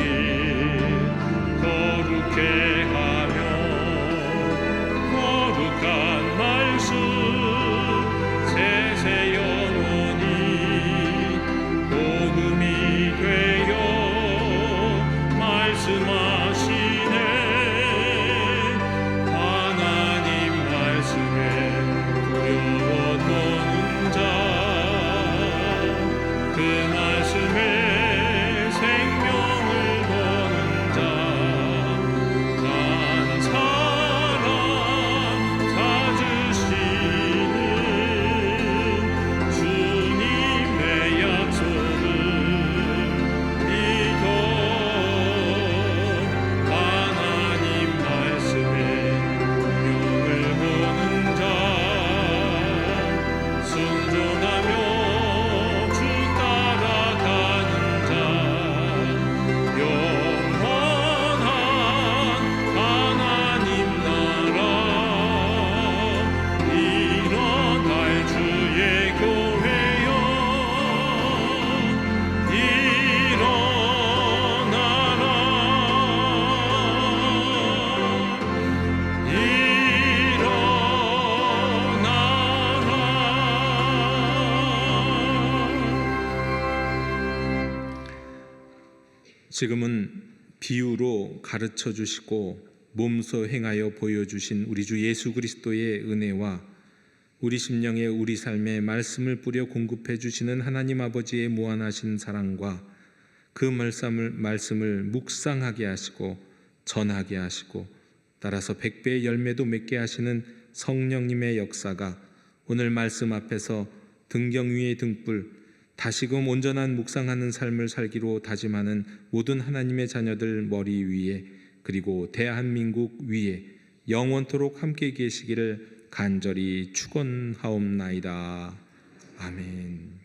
거룩해 하며 거룩한 말씀 세세 영원히 지금은 비유로 가르쳐 주시고 몸소 행하여 보여주신 우리 주 예수 그리스도의 은혜와 우리 심령에 우리 삶에 말씀을 뿌려 공급해 주시는 하나님 아버지의 무한하신 사랑과 그 말씀을 묵상하게 하시고 전하게 하시고 따라서 100배의 열매도 맺게 하시는 성령님의 역사가 오늘 말씀 앞에서 등경 위의 등불, 다시금 온전한 묵상하는 삶을 살기로 다짐하는 모든 하나님의 자녀들 머리 위에 그리고 대한민국 위에 영원토록 함께 계시기를 간절히 축원하옵나이다. 아멘.